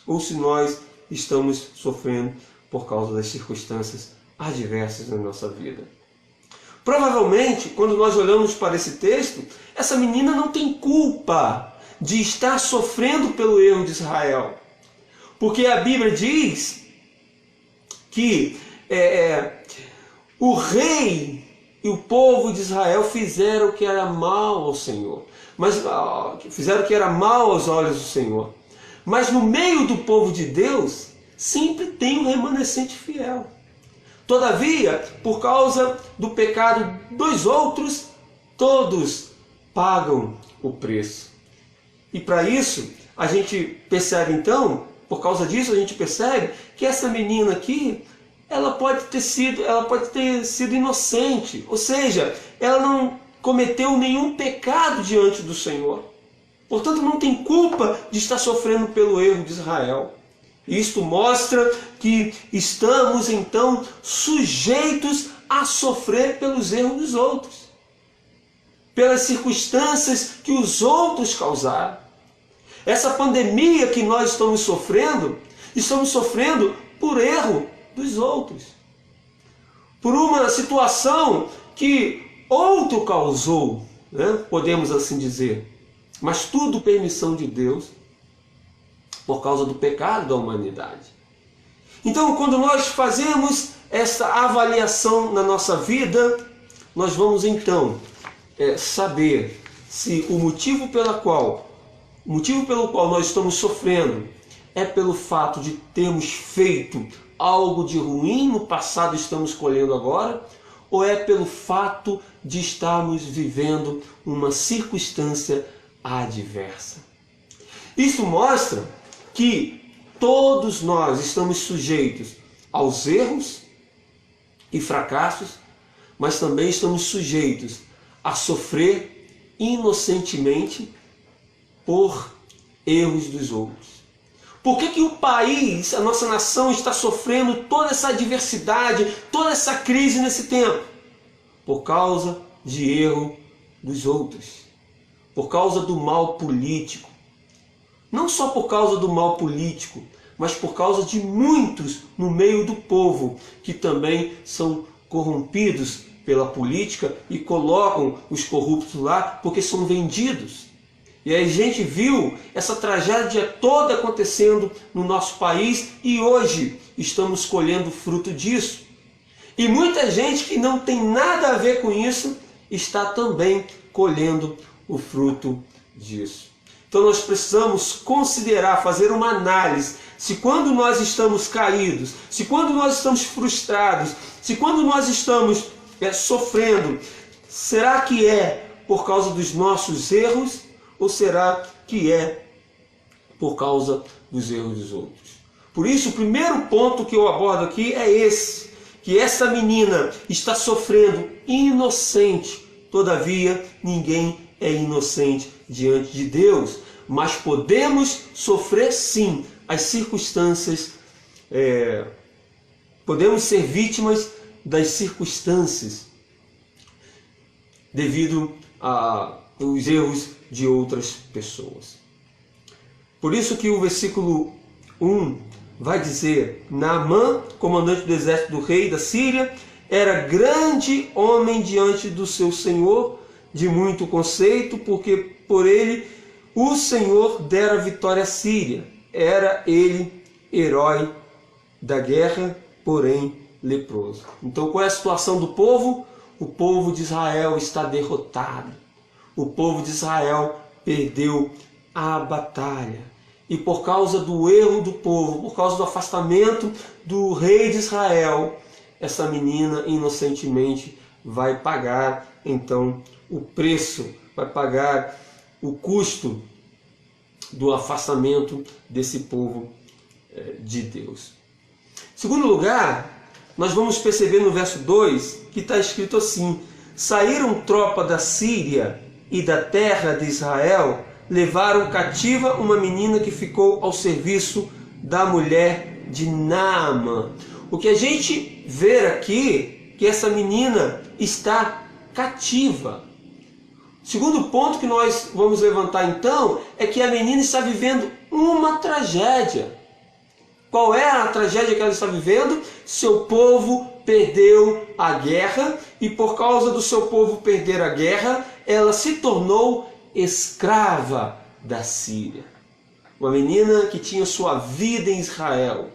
[SPEAKER 2] ou se nós estamos sofrendo por causa das circunstâncias adversas na nossa vida. Provavelmente, quando nós olhamos para esse texto, essa menina não tem culpa de estar sofrendo pelo erro de Israel. Porque a Bíblia diz que o rei e o povo de Israel fizeram o que era mal ao Senhor. Fizeram o que era mal aos olhos do Senhor. Mas no meio do povo de Deus, sempre tem um remanescente fiel. Todavia, por causa do pecado dos outros, todos pagam o preço. E para isso, a gente percebe então, por causa disso, a gente percebe que essa menina aqui, ela pode ter sido inocente. Ou seja, ela não cometeu nenhum pecado diante do Senhor. Portanto, não tem culpa de estar sofrendo pelo erro de Israel. Isto mostra que estamos, então, sujeitos a sofrer pelos erros dos outros, pelas circunstâncias que os outros causaram. Essa pandemia que nós estamos sofrendo por erro dos outros, por uma situação que outro causou, né? Podemos assim dizer, mas tudo permissão de Deus, por causa do pecado da humanidade. Então, quando nós fazemos essa avaliação na nossa vida, nós vamos então saber se o motivo pelo qual nós estamos sofrendo é pelo fato de termos feito algo de ruim no passado e estamos colhendo agora, ou é pelo fato de estarmos vivendo uma circunstância adversa. Isso mostra que todos nós estamos sujeitos aos erros e fracassos, mas também estamos sujeitos a sofrer inocentemente por erros dos outros. Por que o país, a nossa nação, está sofrendo toda essa adversidade, toda essa crise nesse tempo? Por causa de erro dos outros, por causa do mal político. Não só por causa do mal político, mas por causa de muitos no meio do povo que também são corrompidos pela política e colocam os corruptos lá porque são vendidos. E aí a gente viu essa tragédia toda acontecendo no nosso país e hoje estamos colhendo fruto disso. E muita gente que não tem nada a ver com isso está também colhendo o fruto disso. Então nós precisamos considerar, fazer uma análise, se quando nós estamos caídos, se quando nós estamos frustrados, se quando nós estamos sofrendo, será que é por causa dos nossos erros ou será que é por causa dos erros dos outros? Por isso, o primeiro ponto que eu abordo aqui é esse, que essa menina está sofrendo inocente, todavia ninguém é inocente diante de Deus, mas podemos sofrer sim as circunstâncias, podemos ser vítimas das circunstâncias devido aos erros de outras pessoas. Por isso que o versículo 1 vai dizer: Naamã, comandante do exército do rei da Síria, era grande homem diante do seu senhor, de muito conceito, porque por ele o Senhor dera vitória à Síria. Era ele herói da guerra, porém leproso. Então, qual é a situação do povo? O povo de Israel está derrotado. O povo de Israel perdeu a batalha. E por causa do erro do povo, por causa do afastamento do rei de Israel, essa menina inocentemente vai pagar então o preço, vai pagar o custo do afastamento desse povo de Deus. Em segundo lugar, nós vamos perceber no verso 2 que está escrito assim: saíram tropa da Síria e da terra de Israel, levaram cativa uma menina que ficou ao serviço da mulher de Naamã. O que a gente vê aqui, que essa menina está cativa. Segundo ponto que nós vamos levantar então é que a menina está vivendo uma tragédia. Qual é a tragédia que ela está vivendo? Seu povo perdeu a guerra e por causa do seu povo perder a guerra, ela se tornou escrava da Síria. Uma menina que tinha sua vida em Israel,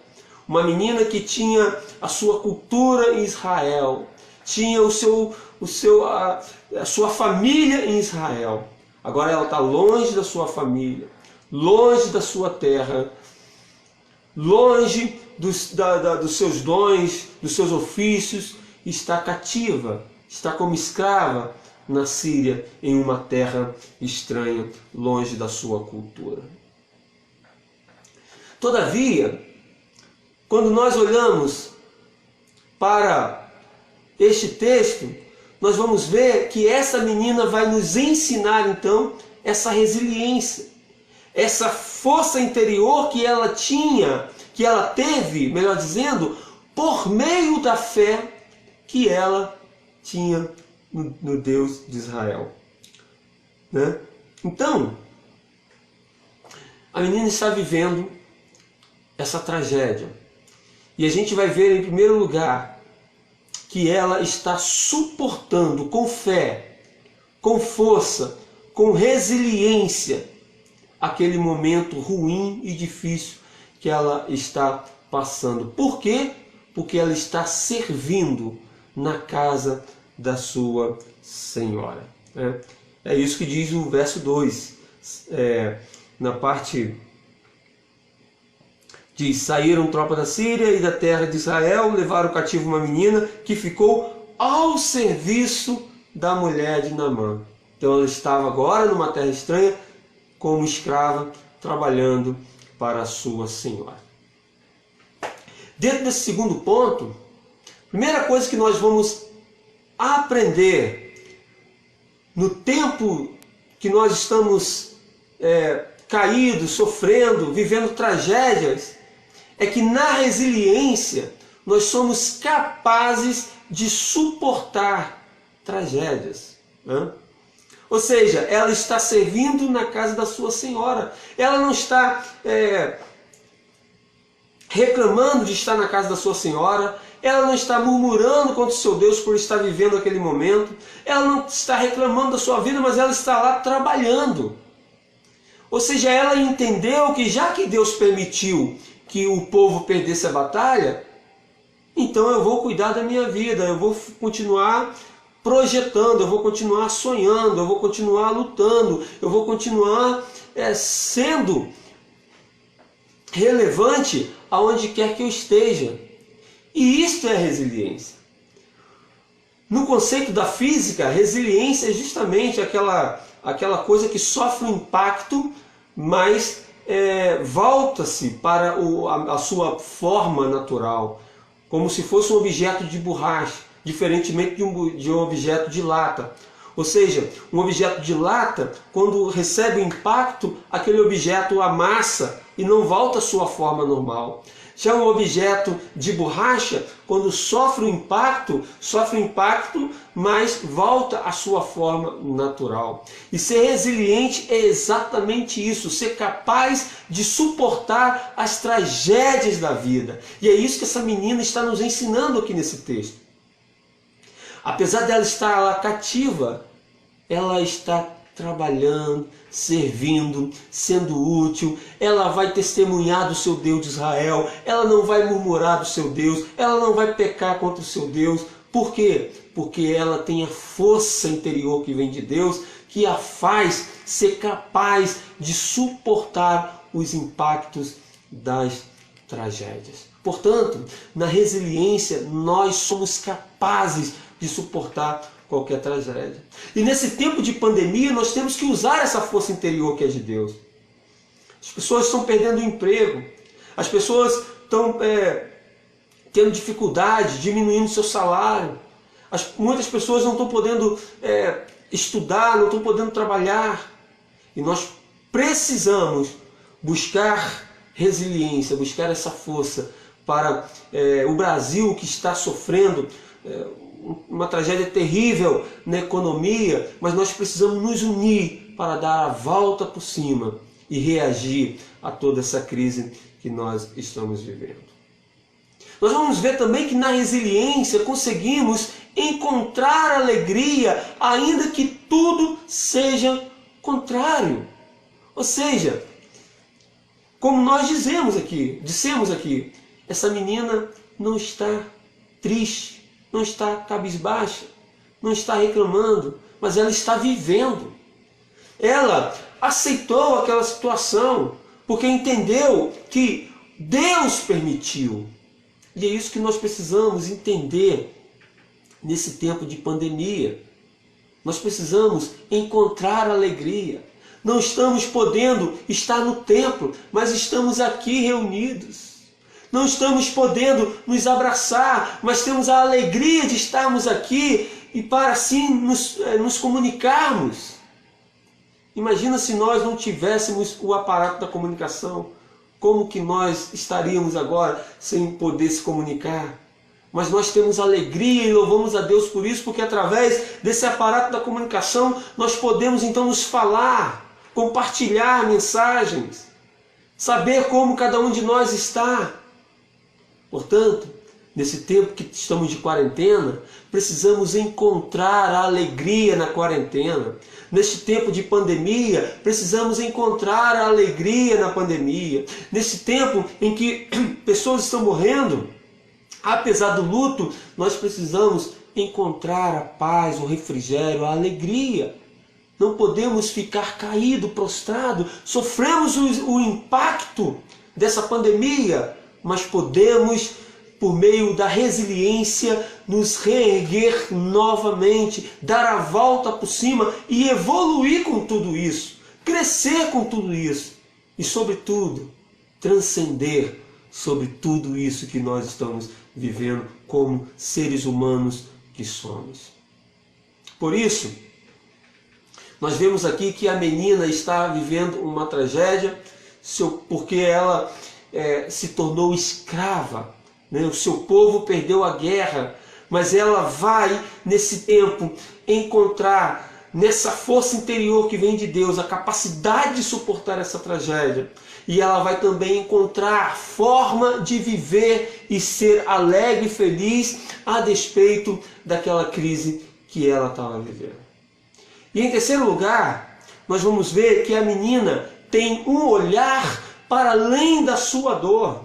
[SPEAKER 2] uma menina que tinha a sua cultura em Israel, tinha a sua família em Israel. Agora ela está longe da sua família, longe da sua terra, longe dos seus dons, dos seus ofícios, está cativa, está como escrava na Síria, em uma terra estranha, longe da sua cultura. Todavia, quando nós olhamos para este texto, nós vamos ver que essa menina vai nos ensinar então essa resiliência, essa força interior que ela tinha, que ela teve, melhor dizendo, por meio da fé que ela tinha no Deus de Israel. Né? Então, a menina está vivendo essa tragédia. E a gente vai ver, em primeiro lugar, que ela está suportando com fé, com força, com resiliência, aquele momento ruim e difícil que ela está passando. Por quê? Porque ela está servindo na casa da sua senhora. É isso que diz o verso 2. Na parte diz: saíram tropas da Síria e da terra de Israel, levaram cativo uma menina que ficou ao serviço da mulher de Naamã. Então ela estava agora numa terra estranha, como escrava, trabalhando para a sua senhora. Dentro desse segundo ponto, a primeira coisa que nós vamos aprender no tempo que nós estamos caídos, sofrendo, vivendo tragédias, é que na resiliência nós somos capazes de suportar tragédias. Ou seja, ela está servindo na casa da sua senhora. Ela não está reclamando de estar na casa da sua senhora. Ela não está murmurando contra o seu Deus por estar vivendo aquele momento. Ela não está reclamando da sua vida, mas ela está lá trabalhando. Ou seja, ela entendeu que já que Deus permitiu que o povo perdesse a batalha, então eu vou cuidar da minha vida, eu vou continuar projetando, eu vou continuar sonhando, eu vou continuar lutando, eu vou continuar sendo relevante aonde quer que eu esteja. E isto é resiliência. No conceito da física, resiliência é justamente aquela coisa que sofre um impacto, mas volta-se para a sua forma natural, como se fosse um objeto de borracha, diferentemente de um objeto de lata. Ou seja, um objeto de lata, quando recebe o impacto, aquele objeto amassa e não volta à sua forma normal. Já um objeto de borracha, quando sofre o impacto, mas volta à sua forma natural. E ser resiliente é exatamente isso, ser capaz de suportar as tragédias da vida. E é isso que essa menina está nos ensinando aqui nesse texto. Apesar dela estar lá cativa, ela está trabalhando, servindo, sendo útil. Ela vai testemunhar do seu Deus de Israel. Ela não vai murmurar do seu Deus. Ela não vai pecar contra o seu Deus. Por quê? Porque ela tem a força interior que vem de Deus, que a faz ser capaz de suportar os impactos das tragédias. Portanto, na resiliência, nós somos capazes de suportar qualquer tragédia. E nesse tempo de pandemia, nós temos que usar essa força interior que é de Deus. As pessoas estão perdendo o emprego, as pessoas estão tendo dificuldade, diminuindo seu salário, muitas pessoas não estão podendo estudar, não estão podendo trabalhar. E nós precisamos buscar resiliência, buscar essa força para o Brasil, que está sofrendo uma tragédia terrível na economia, mas nós precisamos nos unir para dar a volta por cima e reagir a toda essa crise que nós estamos vivendo. Nós vamos ver também que na resiliência conseguimos encontrar alegria, ainda que tudo seja contrário. Ou seja, como nós dissemos aqui, essa menina não está triste, não está cabisbaixa, não está reclamando, mas ela está vivendo. Ela aceitou aquela situação porque entendeu que Deus permitiu. E é isso que nós precisamos entender nesse tempo de pandemia. Nós precisamos encontrar alegria. Não estamos podendo estar no templo, mas estamos aqui reunidos. Não estamos podendo nos abraçar, mas temos a alegria de estarmos aqui e para assim nos comunicarmos. Imagina se nós não tivéssemos o aparato da comunicação. Como que nós estaríamos agora sem poder se comunicar? Mas nós temos alegria e louvamos a Deus por isso, porque através desse aparato da comunicação nós podemos então nos falar, compartilhar mensagens, saber como cada um de nós está. Portanto, nesse tempo que estamos de quarentena, precisamos encontrar a alegria na quarentena. Neste tempo de pandemia, precisamos encontrar a alegria na pandemia. Nesse tempo em que pessoas estão morrendo, apesar do luto, nós precisamos encontrar a paz, o refrigério, a alegria. Não podemos ficar caído, prostrado. Sofremos o impacto dessa pandemia, mas podemos, por meio da resiliência, nos reerguer novamente, dar a volta por cima e evoluir com tudo isso, crescer com tudo isso e, sobretudo, transcender sobre tudo isso que nós estamos vivendo como seres humanos que somos. Por isso, nós vemos aqui que a menina está vivendo uma tragédia porque ela se tornou escrava. O seu povo perdeu a guerra, mas ela vai, nesse tempo, encontrar nessa força interior que vem de Deus a capacidade de suportar essa tragédia. E ela vai também encontrar forma de viver e ser alegre e feliz a despeito daquela crise que ela estava vivendo. E em terceiro lugar, nós vamos ver que a menina tem um olhar para além da sua dor.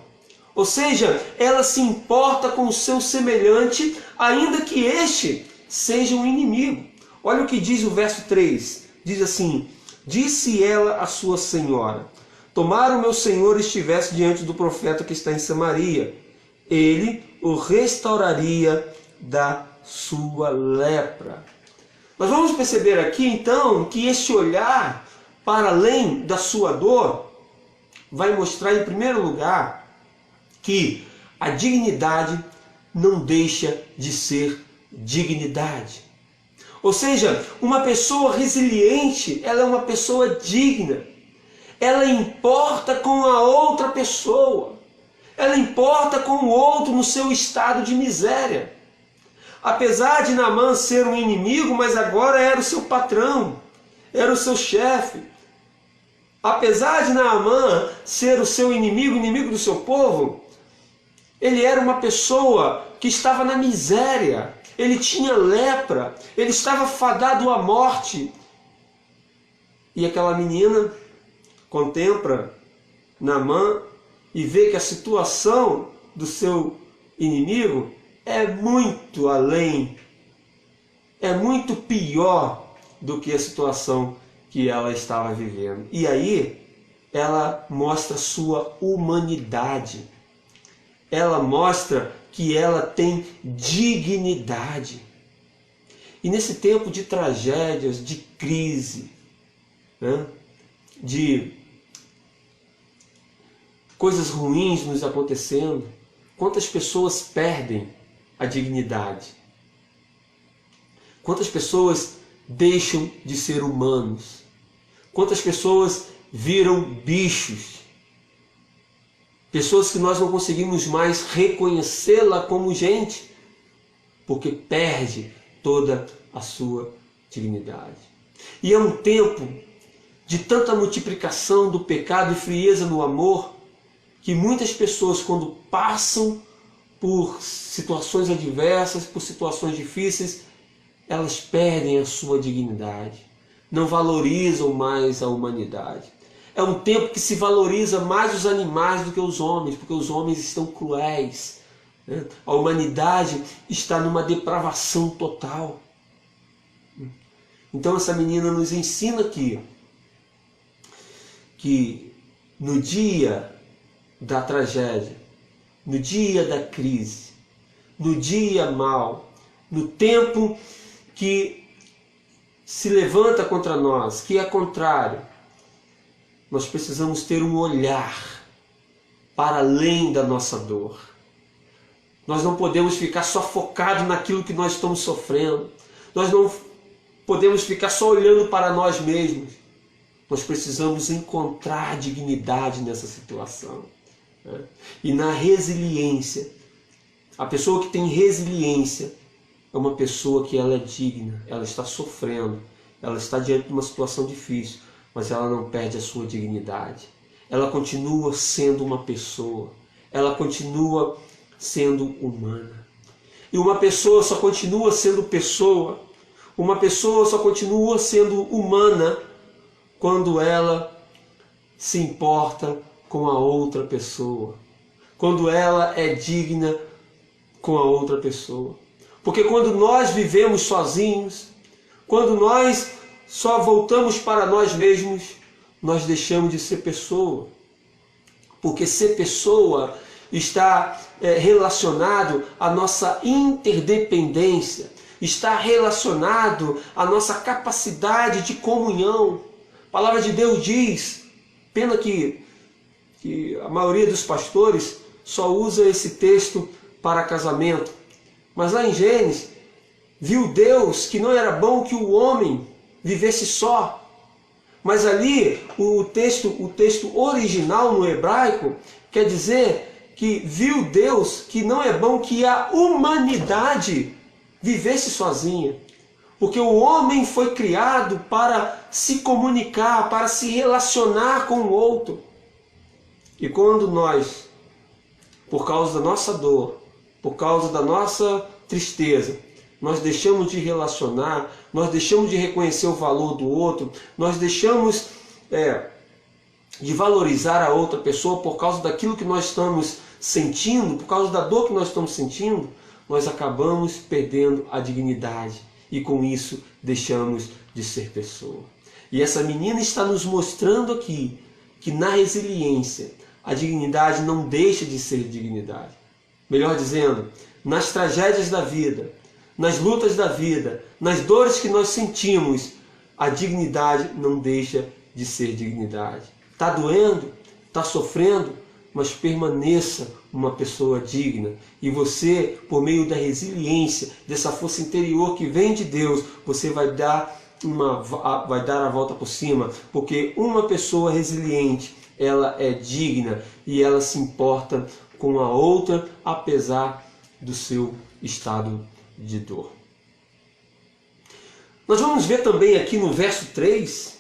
[SPEAKER 2] Ou seja, ela se importa com o seu semelhante, ainda que este seja um inimigo. Olha o que diz o verso 3. Diz assim: disse ela à sua senhora: tomara o meu senhor estivesse diante do profeta que está em Samaria. Ele o restauraria da sua lepra. Nós vamos perceber aqui então que este olhar para além da sua dor vai mostrar em primeiro lugar que a dignidade não deixa de ser dignidade. Ou seja, uma pessoa resiliente, ela é uma pessoa digna. Ela importa com a outra pessoa. Ela importa com o outro no seu estado de miséria. Apesar de Naamã ser um inimigo, mas agora era o seu patrão, era o seu chefe. Apesar de Naamã ser o seu inimigo, inimigo do seu povo, ele era uma pessoa que estava na miséria, ele tinha lepra, ele estava fadado à morte. E aquela menina contempla Naamã e vê que a situação do seu inimigo é muito além, é muito pior do que a situação que ela estava vivendo. E aí ela mostra sua humanidade. Ela mostra que ela tem dignidade. E nesse tempo de tragédias, de crise, de coisas ruins nos acontecendo, quantas pessoas perdem a dignidade? Quantas pessoas deixam de ser humanos? Quantas pessoas viram bichos? Pessoas que nós não conseguimos mais reconhecê-la como gente, porque perde toda a sua dignidade. E é um tempo de tanta multiplicação do pecado e frieza no amor, que muitas pessoas, quando passam por situações adversas, por situações difíceis, elas perdem a sua dignidade, não valorizam mais a humanidade. É um tempo que se valoriza mais os animais do que os homens, porque os homens estão cruéis, né? A humanidade está numa depravação total. Então essa menina nos ensina aqui que no dia da tragédia, no dia da crise, no dia mau, no tempo que se levanta contra nós, que é contrário, nós precisamos ter um olhar para além da nossa dor. Nós não podemos ficar só focados naquilo que nós estamos sofrendo. Nós não podemos ficar só olhando para nós mesmos. Nós precisamos encontrar dignidade nessa situação, né? E na resiliência. A pessoa que tem resiliência é uma pessoa que ela é digna, ela está sofrendo, ela está diante de uma situação difícil, mas ela não perde a sua dignidade. Ela continua sendo uma pessoa, ela continua sendo humana. E uma pessoa só continua sendo pessoa, uma pessoa só continua sendo humana quando ela se importa com a outra pessoa, quando ela é digna com a outra pessoa. Porque quando nós vivemos sozinhos, quando nós só voltamos para nós mesmos, nós deixamos de ser pessoa. Porque ser pessoa está relacionado à nossa interdependência, está relacionado à nossa capacidade de comunhão. A palavra de Deus diz, pena que a maioria dos pastores só usa esse texto para casamento, mas lá em Gênesis, viu Deus que não era bom que o homem vivesse só. Mas ali, o texto original no hebraico, quer dizer que viu Deus que não é bom que a humanidade vivesse sozinha. Porque o homem foi criado para se comunicar, para se relacionar com o outro. E quando nós, por causa da nossa dor, por causa da nossa tristeza, nós deixamos de relacionar, nós deixamos de reconhecer o valor do outro, nós deixamos de valorizar a outra pessoa por causa daquilo que nós estamos sentindo, por causa da dor que nós estamos sentindo, nós acabamos perdendo a dignidade e com isso deixamos de ser pessoa. E essa menina está nos mostrando aqui que na resiliência a dignidade não deixa de ser dignidade. Melhor dizendo, nas tragédias da vida, nas lutas da vida, nas dores que nós sentimos, a dignidade não deixa de ser dignidade. Está doendo, está sofrendo, mas permaneça uma pessoa digna. E você, por meio da resiliência, dessa força interior que vem de Deus, você vai dar a volta por cima, porque uma pessoa resiliente, ela é digna e ela se importa com a outra, apesar do seu estado de dor. Nós vamos ver também aqui no verso 3,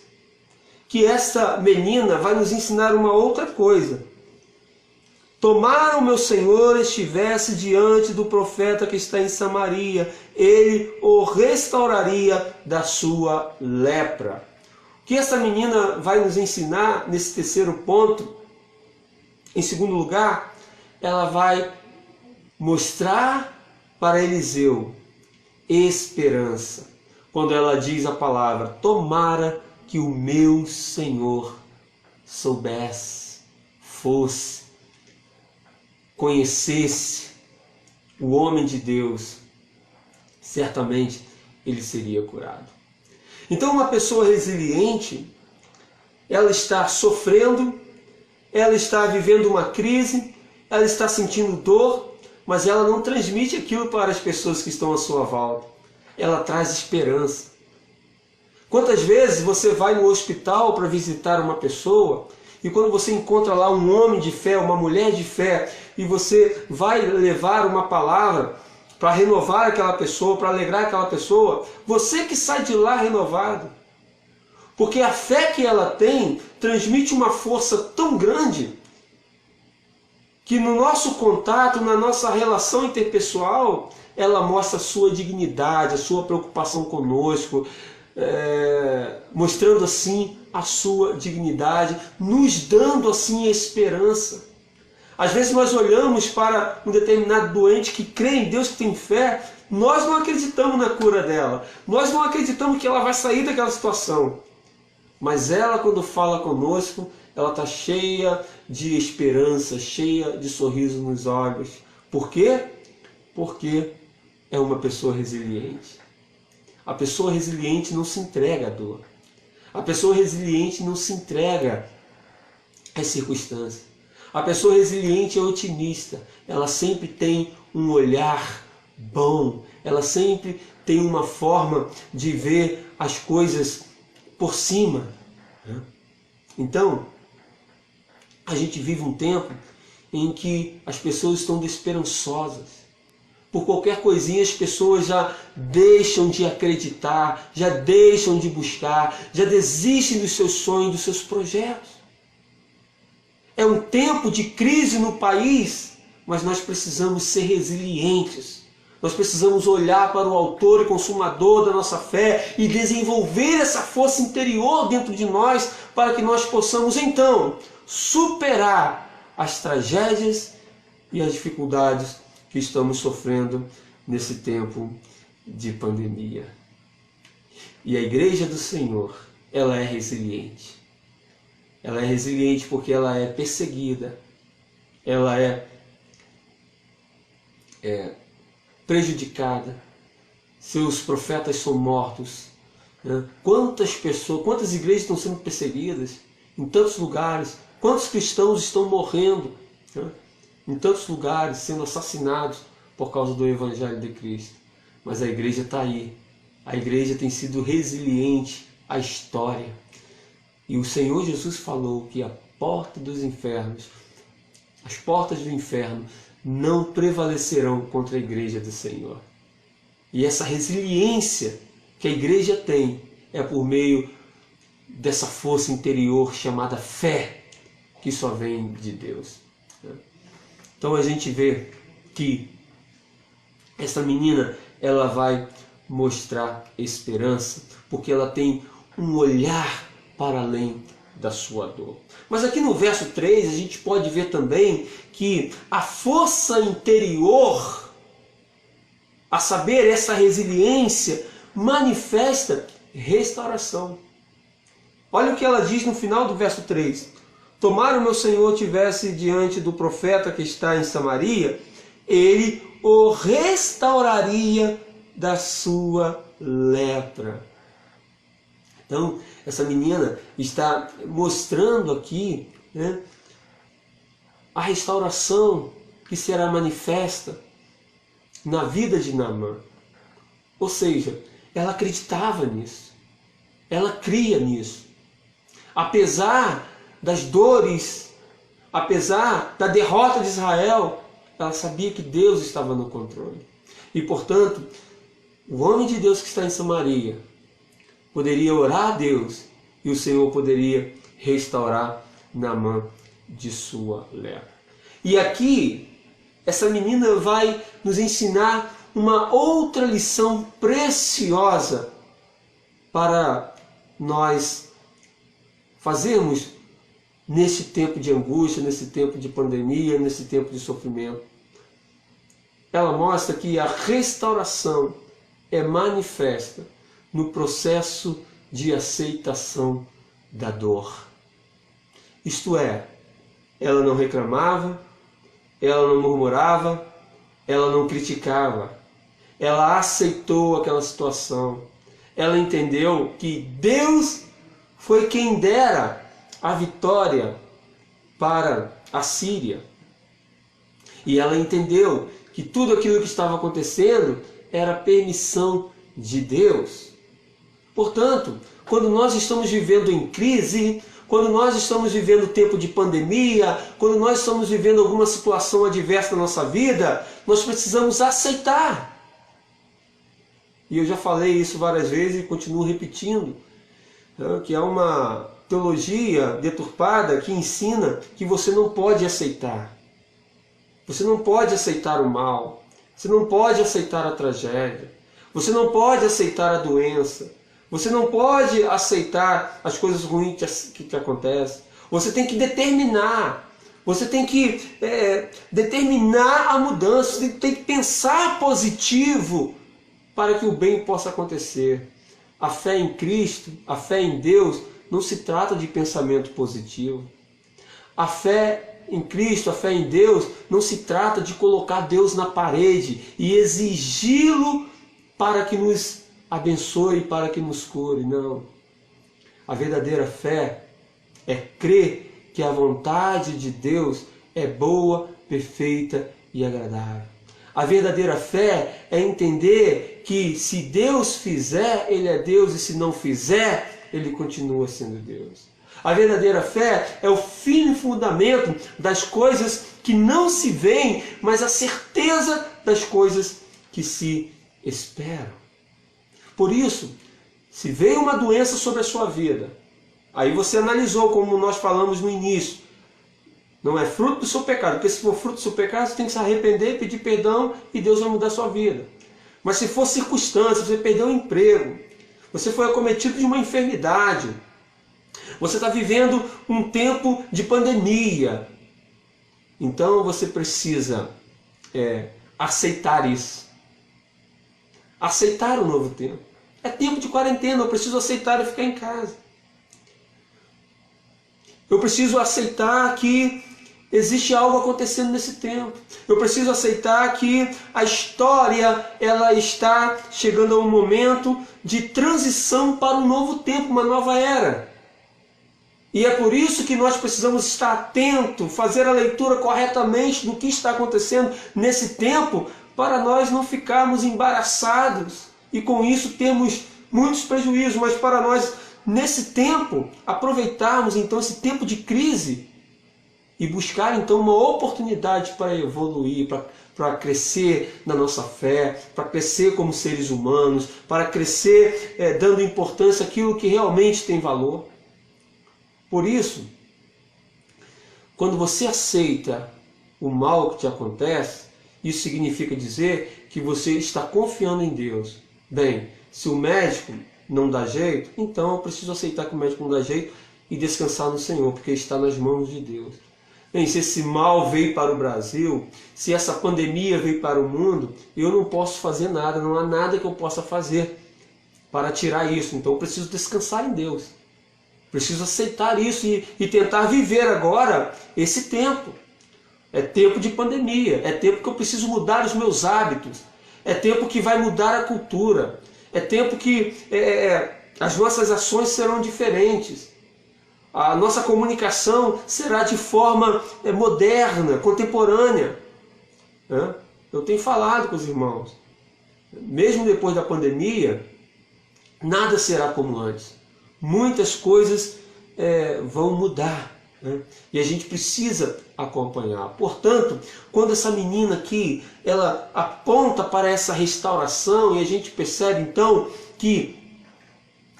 [SPEAKER 2] que essa menina vai nos ensinar uma outra coisa. Tomara o meu Senhor estivesse diante do profeta que está em Samaria, ele o restauraria da sua lepra. O que essa menina vai nos ensinar nesse terceiro ponto? Em segundo lugar, ela vai mostrar para Eliseu esperança. Quando ela diz a palavra, tomara que o meu Senhor soubesse, fosse, conhecesse o homem de Deus, certamente ele seria curado. Então uma pessoa resiliente, ela está sofrendo, ela está vivendo uma crise, ela está sentindo dor, mas ela não transmite aquilo para as pessoas que estão à sua volta. Ela traz esperança. Quantas vezes você vai no hospital para visitar uma pessoa e quando você encontra lá um homem de fé, uma mulher de fé, e você vai levar uma palavra para renovar aquela pessoa, para alegrar aquela pessoa, você que sai de lá renovado. Porque a fé que ela tem transmite uma força tão grande que no nosso contato, na nossa relação interpessoal, ela mostra a sua dignidade, a sua preocupação conosco, mostrando assim a sua dignidade, nos dando assim a esperança. Às vezes nós olhamos para um determinado doente que crê em Deus, que tem fé, nós não acreditamos na cura dela, nós não acreditamos que ela vai sair daquela situação. Mas ela, quando fala conosco, ela está cheia de esperança, cheia de sorriso nos olhos. Por quê? Porque é uma pessoa resiliente. A pessoa resiliente não se entrega à dor. A pessoa resiliente não se entrega às circunstâncias. A pessoa resiliente é otimista. Ela sempre tem um olhar bom. Ela sempre tem uma forma de ver as coisas por cima. Então, a gente vive um tempo em que as pessoas estão desesperançosas. Por qualquer coisinha as pessoas já deixam de acreditar, já deixam de buscar, já desistem dos seus sonhos, dos seus projetos. É um tempo de crise no país, mas nós precisamos ser resilientes. Nós precisamos olhar para o autor e consumador da nossa fé e desenvolver essa força interior dentro de nós para que nós possamos então superar as tragédias e as dificuldades que estamos sofrendo nesse tempo de pandemia. E a Igreja do Senhor, ela é resiliente. Ela é resiliente porque ela é perseguida, ela é prejudicada, seus profetas são mortos. Quantas pessoas, quantas igrejas estão sendo perseguidas em tantos lugares, quantos cristãos estão morrendo em tantos lugares, sendo assassinados por causa do Evangelho de Cristo. Mas a igreja está aí, a igreja tem sido resiliente à história. E o Senhor Jesus falou que a porta dos infernos, as portas do inferno, não prevalecerão contra a igreja do Senhor. E essa resiliência que a igreja tem é por meio dessa força interior chamada fé, que só vem de Deus. Então a gente vê que essa menina, ela vai mostrar esperança, porque ela tem um olhar para além da sua dor. Mas aqui no verso 3 a gente pode ver também que a força interior, a saber, essa resiliência, manifesta restauração. Olha o que ela diz no final do verso 3. Tomara o meu Senhor tivesse diante do profeta que está em Samaria, ele o restauraria da sua lepra. Então, essa menina está mostrando aqui a restauração que será manifesta na vida de Naamã. Ou seja, ela acreditava nisso, ela cria nisso. Apesar das dores, apesar da derrota de Israel, ela sabia que Deus estava no controle. E, portanto, o homem de Deus que está em Samaria poderia orar a Deus e o Senhor poderia restaurar Naamã de sua lepra. E aqui, essa menina vai nos ensinar uma outra lição preciosa para nós fazermos nesse tempo de angústia, nesse tempo de pandemia, nesse tempo de sofrimento. Ela mostra que a restauração é manifesta no processo de aceitação da dor. Isto é, ela não reclamava, ela não murmurava, ela não criticava. Ela aceitou aquela situação. Ela entendeu que Deus foi quem dera a vitória para a Síria. E ela entendeu que tudo aquilo que estava acontecendo era permissão de Deus. Portanto, quando nós estamos vivendo em crise, quando nós estamos vivendo tempo de pandemia, quando nós estamos vivendo alguma situação adversa na nossa vida, nós precisamos aceitar. E eu já falei isso várias vezes e continuo repetindo, que é uma teologia deturpada que ensina que você não pode aceitar. Você não pode aceitar o mal. Você não pode aceitar a tragédia. Você não pode aceitar a doença. Você não pode aceitar as coisas ruins que te acontecem. Você tem que determinar. Você tem que determinar a mudança. Você tem que pensar positivo para que o bem possa acontecer. A fé em Cristo, a fé em Deus, não se trata de pensamento positivo. A fé em Cristo, a fé em Deus, não se trata de colocar Deus na parede e exigi-lo para que nos abençoe, para que nos cure. Não. A verdadeira fé é crer que a vontade de Deus é boa, perfeita e agradável. A verdadeira fé é entender que se Deus fizer, Ele é Deus, e se não fizer, Ele continua sendo Deus. A verdadeira fé é o firme fundamento das coisas que não se veem, mas a certeza das coisas que se esperam. Por isso, se veio uma doença sobre a sua vida, aí você analisou, como nós falamos no início, não é fruto do seu pecado, porque se for fruto do seu pecado, você tem que se arrepender, pedir perdão e Deus vai mudar a sua vida. Mas se for circunstância, você perdeu o emprego, você foi acometido de uma enfermidade, você está vivendo um tempo de pandemia, então você precisa aceitar isso. Aceitar o novo tempo. É tempo de quarentena, eu preciso aceitar e ficar em casa. Eu preciso aceitar que existe algo acontecendo nesse tempo. Eu preciso aceitar que a história ela está chegando a um momento de transição para um novo tempo, uma nova era. E é por isso que nós precisamos estar atentos, fazer a leitura corretamente do que está acontecendo nesse tempo, para nós não ficarmos embaraçados e com isso temos muitos prejuízos, mas para nós, nesse tempo, aproveitarmos então esse tempo de crise e buscar então uma oportunidade para evoluir, para crescer na nossa fé, para crescer como seres humanos, para crescer dando importância àquilo que realmente tem valor. Por isso, quando você aceita o mal que te acontece, isso significa dizer que você está confiando em Deus. Bem, se o médico não dá jeito, então eu preciso aceitar que o médico não dá jeito e descansar no Senhor, porque está nas mãos de Deus. Bem, se esse mal veio para o Brasil, se essa pandemia veio para o mundo, eu não posso fazer nada, não há nada que eu possa fazer para tirar isso. Então eu preciso descansar em Deus. Preciso aceitar isso e tentar viver agora esse tempo. É tempo de pandemia, é tempo que eu preciso mudar os meus hábitos, é tempo que vai mudar a cultura, é tempo que as nossas ações serão diferentes, a nossa comunicação será de forma moderna, contemporânea. Eu tenho falado com os irmãos, mesmo depois da pandemia, nada será como antes, muitas coisas vão mudar. E a gente precisa acompanhar. Portanto, quando essa menina aqui, ela aponta para essa restauração e a gente percebe então que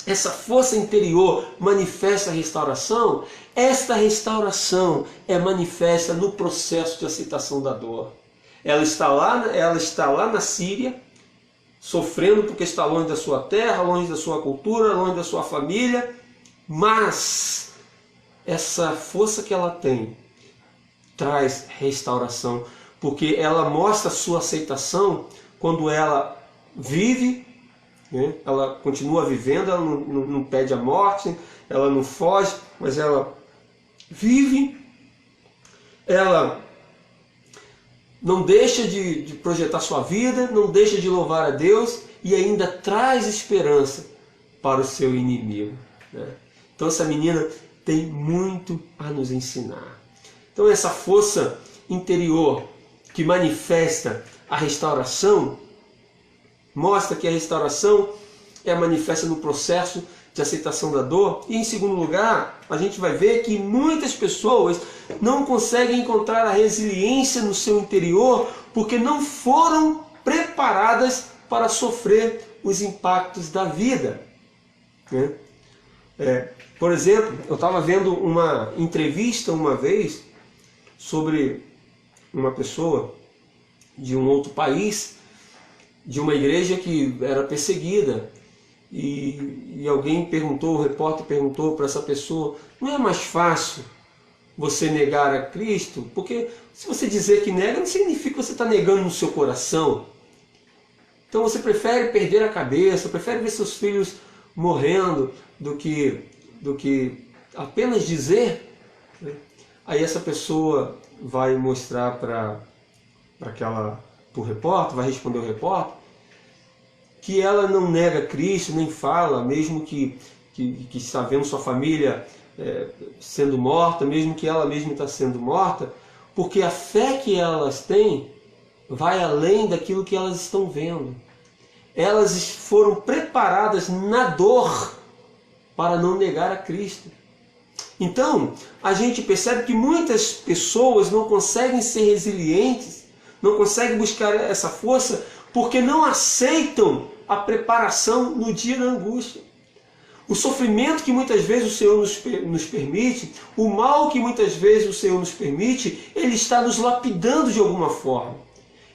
[SPEAKER 2] essa força interior manifesta a restauração, esta restauração é manifesta no processo de aceitação da dor. Ela está lá na Síria, sofrendo porque está longe da sua terra, longe da sua cultura, longe da sua família, mas essa força que ela tem traz restauração, porque ela mostra a sua aceitação quando ela vive, ela continua vivendo, ela não pede a morte, ela não foge, mas ela vive, ela não deixa de projetar sua vida, não deixa de louvar a Deus e ainda traz esperança para o seu inimigo. Então essa menina tem muito a nos ensinar. Então essa força interior que manifesta a restauração, mostra que a restauração é manifesta no processo de aceitação da dor. E em segundo lugar, a gente vai ver que muitas pessoas não conseguem encontrar a resiliência no seu interior porque não foram preparadas para sofrer os impactos da vida, né? Por exemplo, eu estava vendo uma entrevista uma vez sobre uma pessoa de um outro país, de uma igreja que era perseguida, e alguém perguntou, o repórter perguntou para essa pessoa: não é mais fácil você negar a Cristo? Porque se você dizer que nega, não significa que você está negando no seu coração. Então você prefere perder a cabeça, prefere ver seus filhos morrendo do que apenas dizer, né? Aí essa pessoa vai mostrar para o repórter, vai responder o repórter, que ela não nega Cristo, nem fala, mesmo que está vendo sua família sendo morta, mesmo que ela mesma está sendo morta, porque a fé que elas têm vai além daquilo que elas estão vendo. Elas foram preparadas na dor para não negar a Cristo. Então, a gente percebe que muitas pessoas não conseguem ser resilientes, não conseguem buscar essa força, porque não aceitam a preparação no dia da angústia. O sofrimento que muitas vezes o Senhor nos permite, o mal que muitas vezes o Senhor nos permite, Ele está nos lapidando de alguma forma.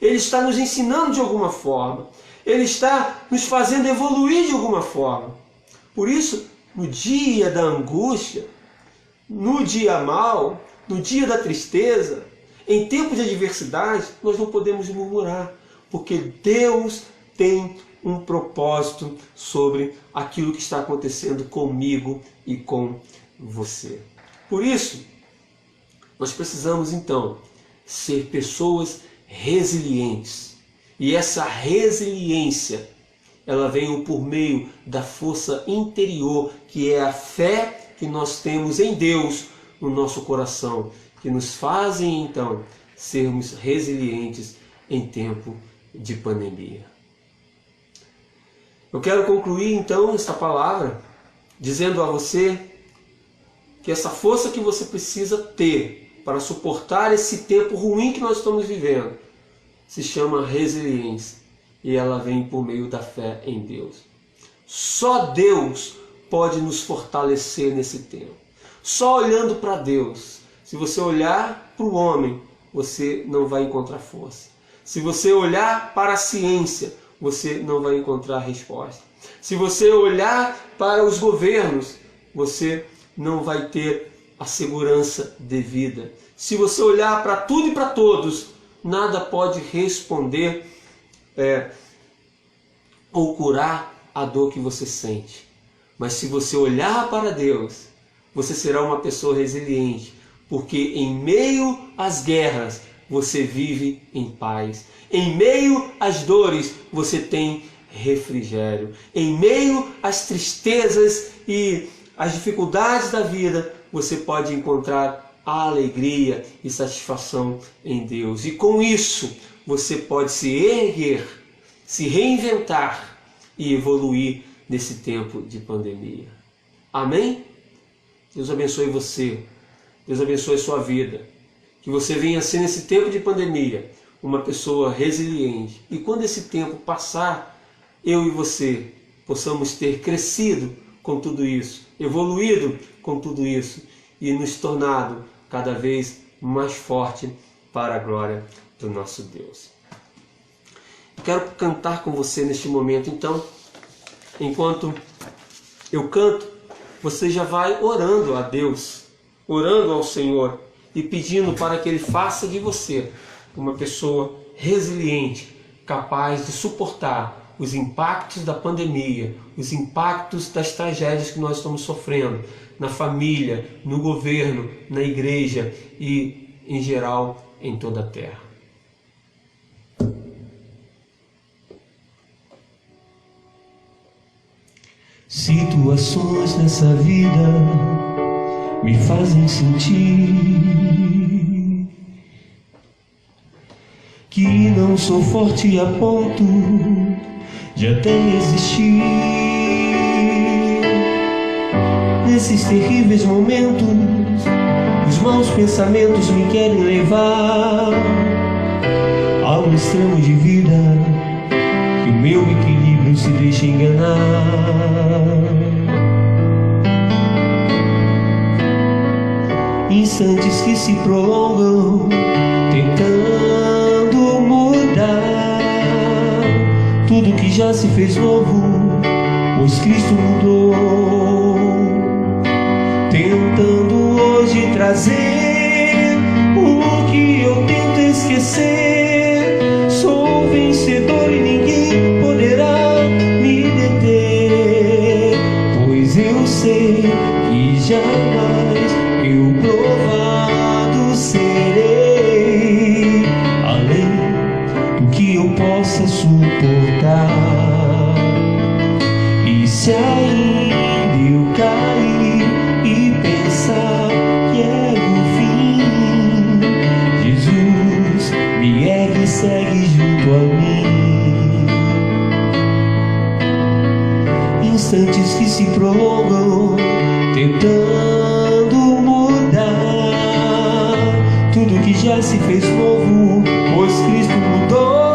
[SPEAKER 2] Ele está nos ensinando de alguma forma. Ele está nos fazendo evoluir de alguma forma. Por isso, no dia da angústia, no dia mau, no dia da tristeza, em tempo de adversidade, nós não podemos murmurar, porque Deus tem um propósito sobre aquilo que está acontecendo comigo e com você. Por isso, nós precisamos então ser pessoas resilientes. E essa resiliência, ela vem por meio da força interior, que é a fé que nós temos em Deus no nosso coração, que nos fazem então sermos resilientes em tempo de pandemia. Eu quero concluir então esta palavra dizendo a você que essa força que você precisa ter para suportar esse tempo ruim que nós estamos vivendo se chama resiliência, e ela vem por meio da fé em Deus. Só Deus pode nos fortalecer nesse tempo. Só olhando para Deus. Se você olhar para o homem, você não vai encontrar força. Se você olhar para a ciência, você não vai encontrar resposta. Se você olhar para os governos, você não vai ter a segurança devida. Se você olhar para tudo e para todos, nada pode responder ou curar a dor que você sente. Mas se você olhar para Deus, você será uma pessoa resiliente, porque em meio às guerras você vive em paz. Em meio às dores você tem refrigério. Em meio às tristezas e às dificuldades da vida, você pode encontrar a alegria e satisfação em Deus. E com isso, você pode se erguer, se reinventar e evoluir nesse tempo de pandemia. Amém? Deus abençoe você. Deus abençoe a sua vida. Que você venha ser nesse tempo de pandemia uma pessoa resiliente. E quando esse tempo passar, eu e você possamos ter crescido com tudo isso, evoluído com tudo isso e nos tornado cada vez mais forte para a glória do nosso Deus. Quero cantar com você neste momento, então. Enquanto eu canto, você já vai orando a Deus, orando ao Senhor e pedindo para que Ele faça de você uma pessoa resiliente, capaz de suportar os impactos da pandemia, os impactos das tragédias que nós estamos sofrendo na família, no governo, na igreja e, em geral, em toda a terra.
[SPEAKER 3] Situações nessa vida me fazem sentir que não sou forte a ponto de até existir. nesses terríveis momentos, os maus pensamentos me querem levar a um extremo de vida, e o meu equilíbrio se deixa enganar. Instantes que se prolongam, tentando mudar tudo que já se fez novo, pois Cristo mudou. Tentando hoje trazer o que eu tento esquecer. Sou vencedor e ninguém poderá me deter, pois eu sei que jamais eu provado serei, além do que eu possa suportar. E se ainda eu cair e pensar que é o fim, Jesus me ergue e segue junto a mim. Instantes que se prolongam, tentando mudar tudo que já se fez novo, pois Cristo mudou.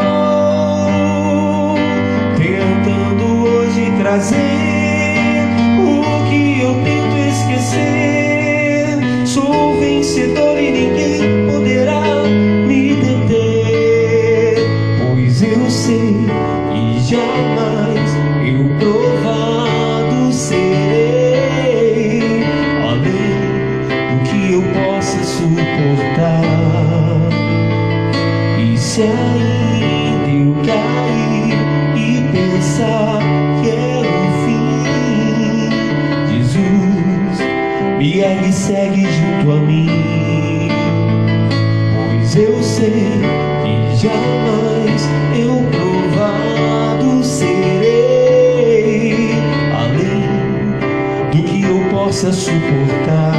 [SPEAKER 3] Tentando hoje trazer o que eu tento esquecer. Sou vencedor e ninguém poderá me deter, pois eu sei que jamais eu provado serei, além do que eu possa suportar. E se ainda eu cair e pensar que é o fim, Jesus me ergue e segue junto a mim, pois eu sei que jamais eu provado serei, além do que eu possa suportar.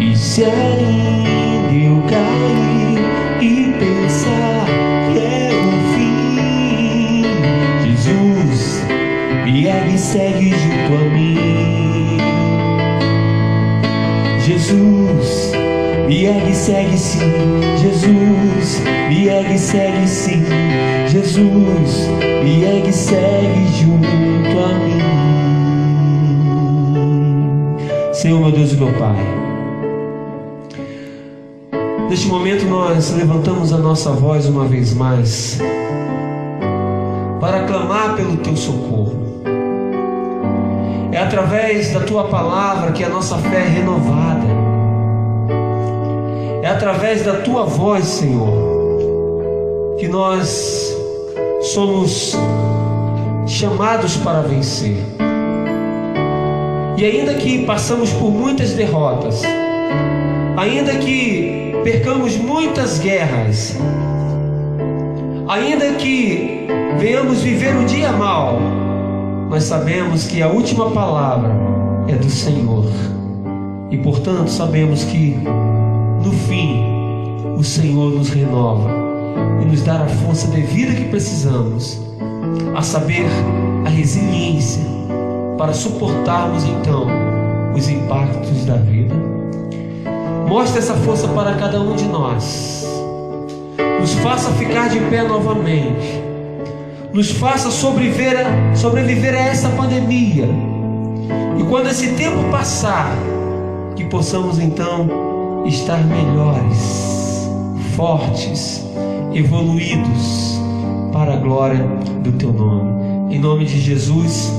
[SPEAKER 3] E se ainda eu cair e pensar que é o fim, Jesus me ergue e segue junto a mim. Jesus me ergue e segue sim, Jesus me ergue e segue sim, Jesus me ergue e segue junto a mim. Senhor, meu Deus e meu Pai, neste momento nós levantamos a nossa voz uma vez mais para clamar pelo Teu socorro. É através da Tua palavra que a nossa fé é renovada. É através da Tua voz, Senhor, que nós somos chamados para vencer. E ainda que passamos por muitas derrotas, ainda que percamos muitas guerras, ainda que venhamos viver um dia mal, nós sabemos que a última palavra é do Senhor. E portanto sabemos que no fim o Senhor nos renova e nos dá a força devida que precisamos, a saber, a resiliência para suportarmos então os impactos da vida. Mostre essa força para cada um de nós, nos faça ficar de pé novamente, nos faça sobreviver a essa pandemia, e quando esse tempo passar, que possamos então estar melhores, fortes, evoluídos para a glória do Teu nome. Em nome de Jesus,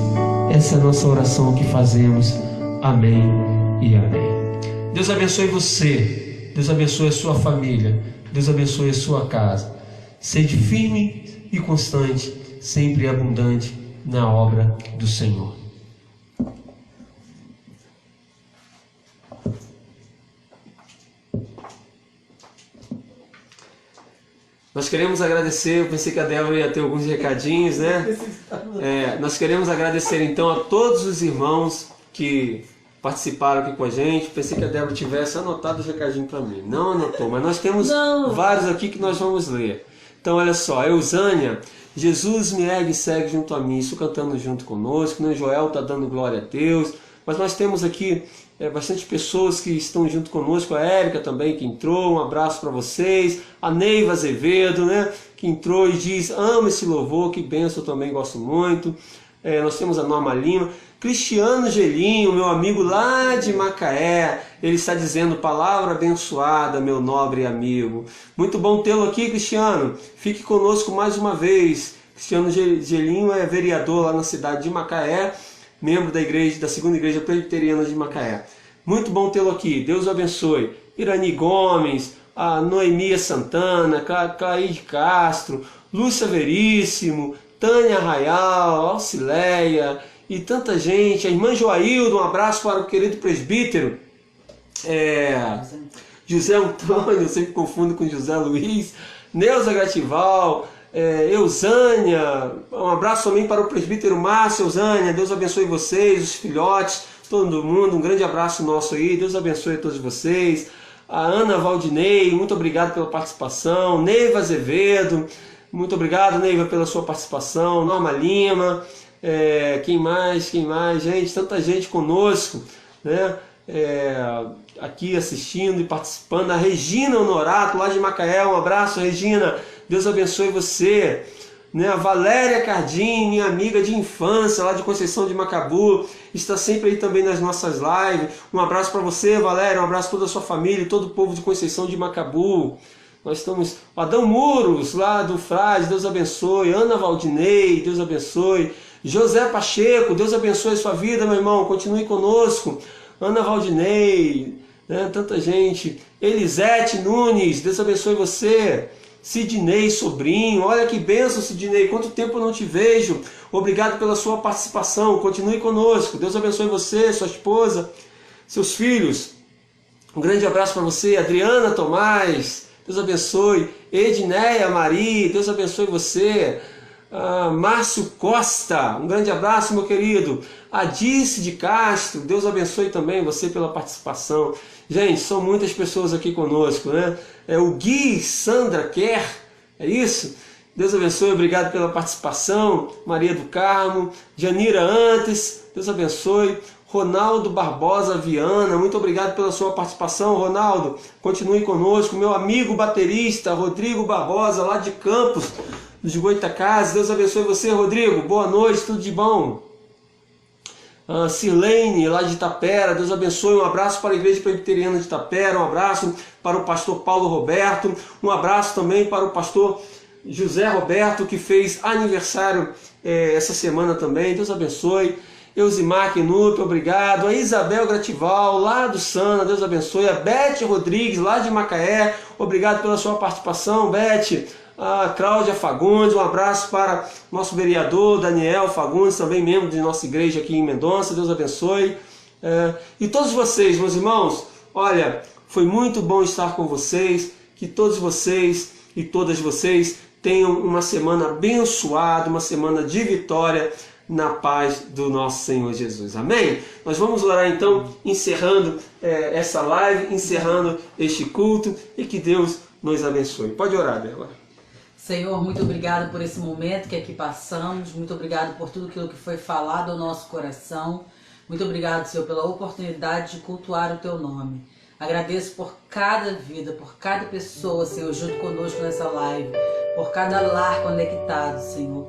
[SPEAKER 3] essa é a nossa oração que fazemos. Amém e amém. Deus abençoe você, Deus abençoe a sua família, Deus abençoe a sua casa. Sede firme e constante, sempre abundante na obra do Senhor. Nós queremos agradecer, eu pensei que a Débora ia ter alguns recadinhos, né? Nós queremos agradecer então a todos os irmãos que participaram aqui com a gente. Pensei que a Débora tivesse anotado os recadinhos para mim. Não anotou, mas nós temos vários aqui que nós vamos ler. Então olha só, Eusânia, Jesus me ergue e segue junto a mim, isso cantando junto conosco, né? Joel está dando glória a Deus.
[SPEAKER 2] mas nós temos aqui bastante pessoas que estão junto conosco, a Érica também que entrou, um abraço para vocês, a Neiva Azevedo, né, que entrou e diz, amo esse louvor, que benção, eu também gosto muito. Nós temos a Norma Lima, Cristiano Gelinho, meu amigo lá de Macaé, ele está dizendo, palavra abençoada, meu nobre amigo. Muito bom tê-lo aqui, Cristiano, fique conosco mais uma vez. Cristiano Gelinho é vereador lá na cidade de Macaé, membro da segunda igreja presbiteriana de Macaé. Muito bom tê-lo aqui, Deus o abençoe. Irani Gomes, a Noemia Santana, Claide Castro, Lúcia Veríssimo, Tânia Arraial, Alcileia e tanta gente. A irmã Joaildo, um abraço para o querido presbítero. José Antônio, eu sempre confundo com José Luiz. Neuza Gratival, Eusânia, um abraço também para o presbítero Márcio. Eusânia, Deus abençoe vocês, os filhotes, todo mundo, um grande abraço nosso aí, Deus abençoe a todos vocês. A Ana Valdinei, muito obrigado pela participação. Neiva Azevedo, muito obrigado, Neiva, pela sua participação. Norma Lima, quem mais, gente, tanta gente conosco, né? Aqui assistindo e participando. A Regina Honorato, lá de Macaé, um abraço, Regina, Deus abençoe você, né? A Valéria Cardim, minha amiga de infância, lá de Conceição de Macabu, está sempre aí também nas nossas lives. Um abraço para você, Valéria, um abraço a toda a sua família e todo o povo de Conceição de Macabu. Nós estamos, Adão Muros, lá do Frade, Deus abençoe. Ana Valdinei, Deus abençoe. José Pacheco, Deus abençoe a sua vida, meu irmão, continue conosco. Ana Valdinei, né? Tanta gente. Elisete Nunes, Deus abençoe você. Sidney Sobrinho, olha que bênção, Sidney, quanto tempo eu não te vejo. Obrigado pela sua participação, continue conosco. Deus abençoe você, sua esposa, seus filhos. Um grande abraço para você. Adriana Tomás, Deus abençoe. Edneia Maria, Deus abençoe você. Márcio Costa, um grande abraço, meu querido. Adice de Castro, Deus abençoe também você pela participação. Gente, são muitas pessoas aqui conosco, né? O Gui Sandra Kerr, é isso? Deus abençoe, obrigado pela participação. Maria do Carmo, Janira Antes, Deus abençoe. Ronaldo Barbosa Viana, muito obrigado pela sua participação, Ronaldo. Continue conosco. Meu amigo baterista, Rodrigo Barbosa, lá de Campos, de Goitacazes, Deus abençoe você, Rodrigo. Boa noite, tudo de bom. Sirlene, lá de Itapera, Deus abençoe. Um abraço para a Igreja Presbiteriana de Itapera, um abraço para o pastor Paulo Roberto, um abraço também para o pastor José Roberto, que fez aniversário essa semana também, Deus abençoe. Eusimar Kenup, obrigado. A Isabel Gratival, lá do Sana, Deus abençoe. A Beth Rodrigues, lá de Macaé, obrigado pela sua participação, Beth. A Cláudia Fagundes, um abraço para nosso vereador Daniel Fagundes, também membro de nossa igreja aqui em Mendonça, Deus abençoe. E todos vocês, meus irmãos, olha, foi muito bom estar com vocês, que todos vocês e todas vocês tenham uma semana abençoada, uma semana de vitória na paz do nosso Senhor Jesus. Amém? Nós vamos orar então, encerrando essa live, encerrando este culto, e que Deus nos abençoe. Pode orar, Bela.
[SPEAKER 1] Senhor, muito obrigado por esse momento que aqui passamos, muito obrigado por tudo aquilo que foi falado ao nosso coração, muito obrigado, Senhor, pela oportunidade de cultuar o Teu nome. Agradeço por cada vida, por cada pessoa, Senhor, junto conosco nessa live, por cada lar conectado, Senhor.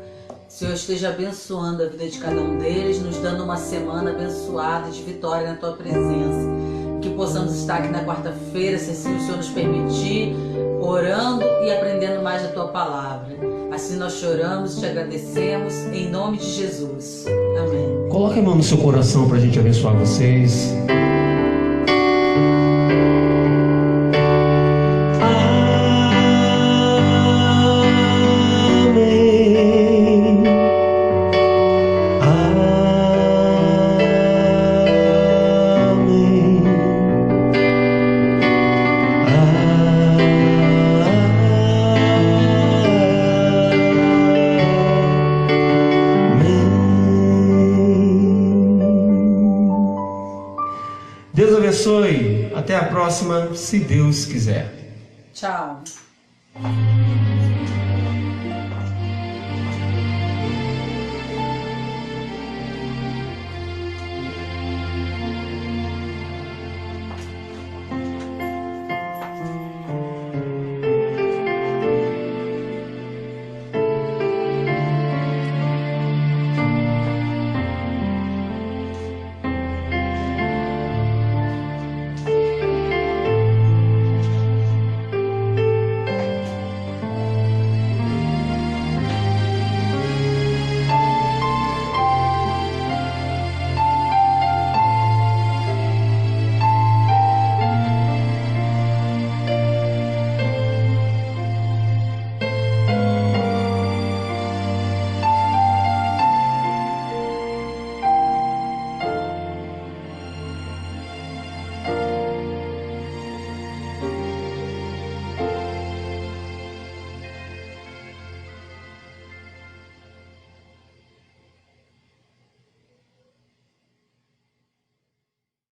[SPEAKER 1] Senhor, esteja abençoando a vida de cada um deles, nos dando uma semana abençoada de vitória na Tua presença. Que possamos estar aqui na quarta-feira, se assim o Senhor nos permitir, orando e aprendendo mais da Tua palavra. Assim nós choramos e te agradecemos, em nome de Jesus. Amém.
[SPEAKER 3] Coloque a mão no seu coração para a gente abençoar vocês. Até a próxima, se Deus quiser.
[SPEAKER 1] Tchau.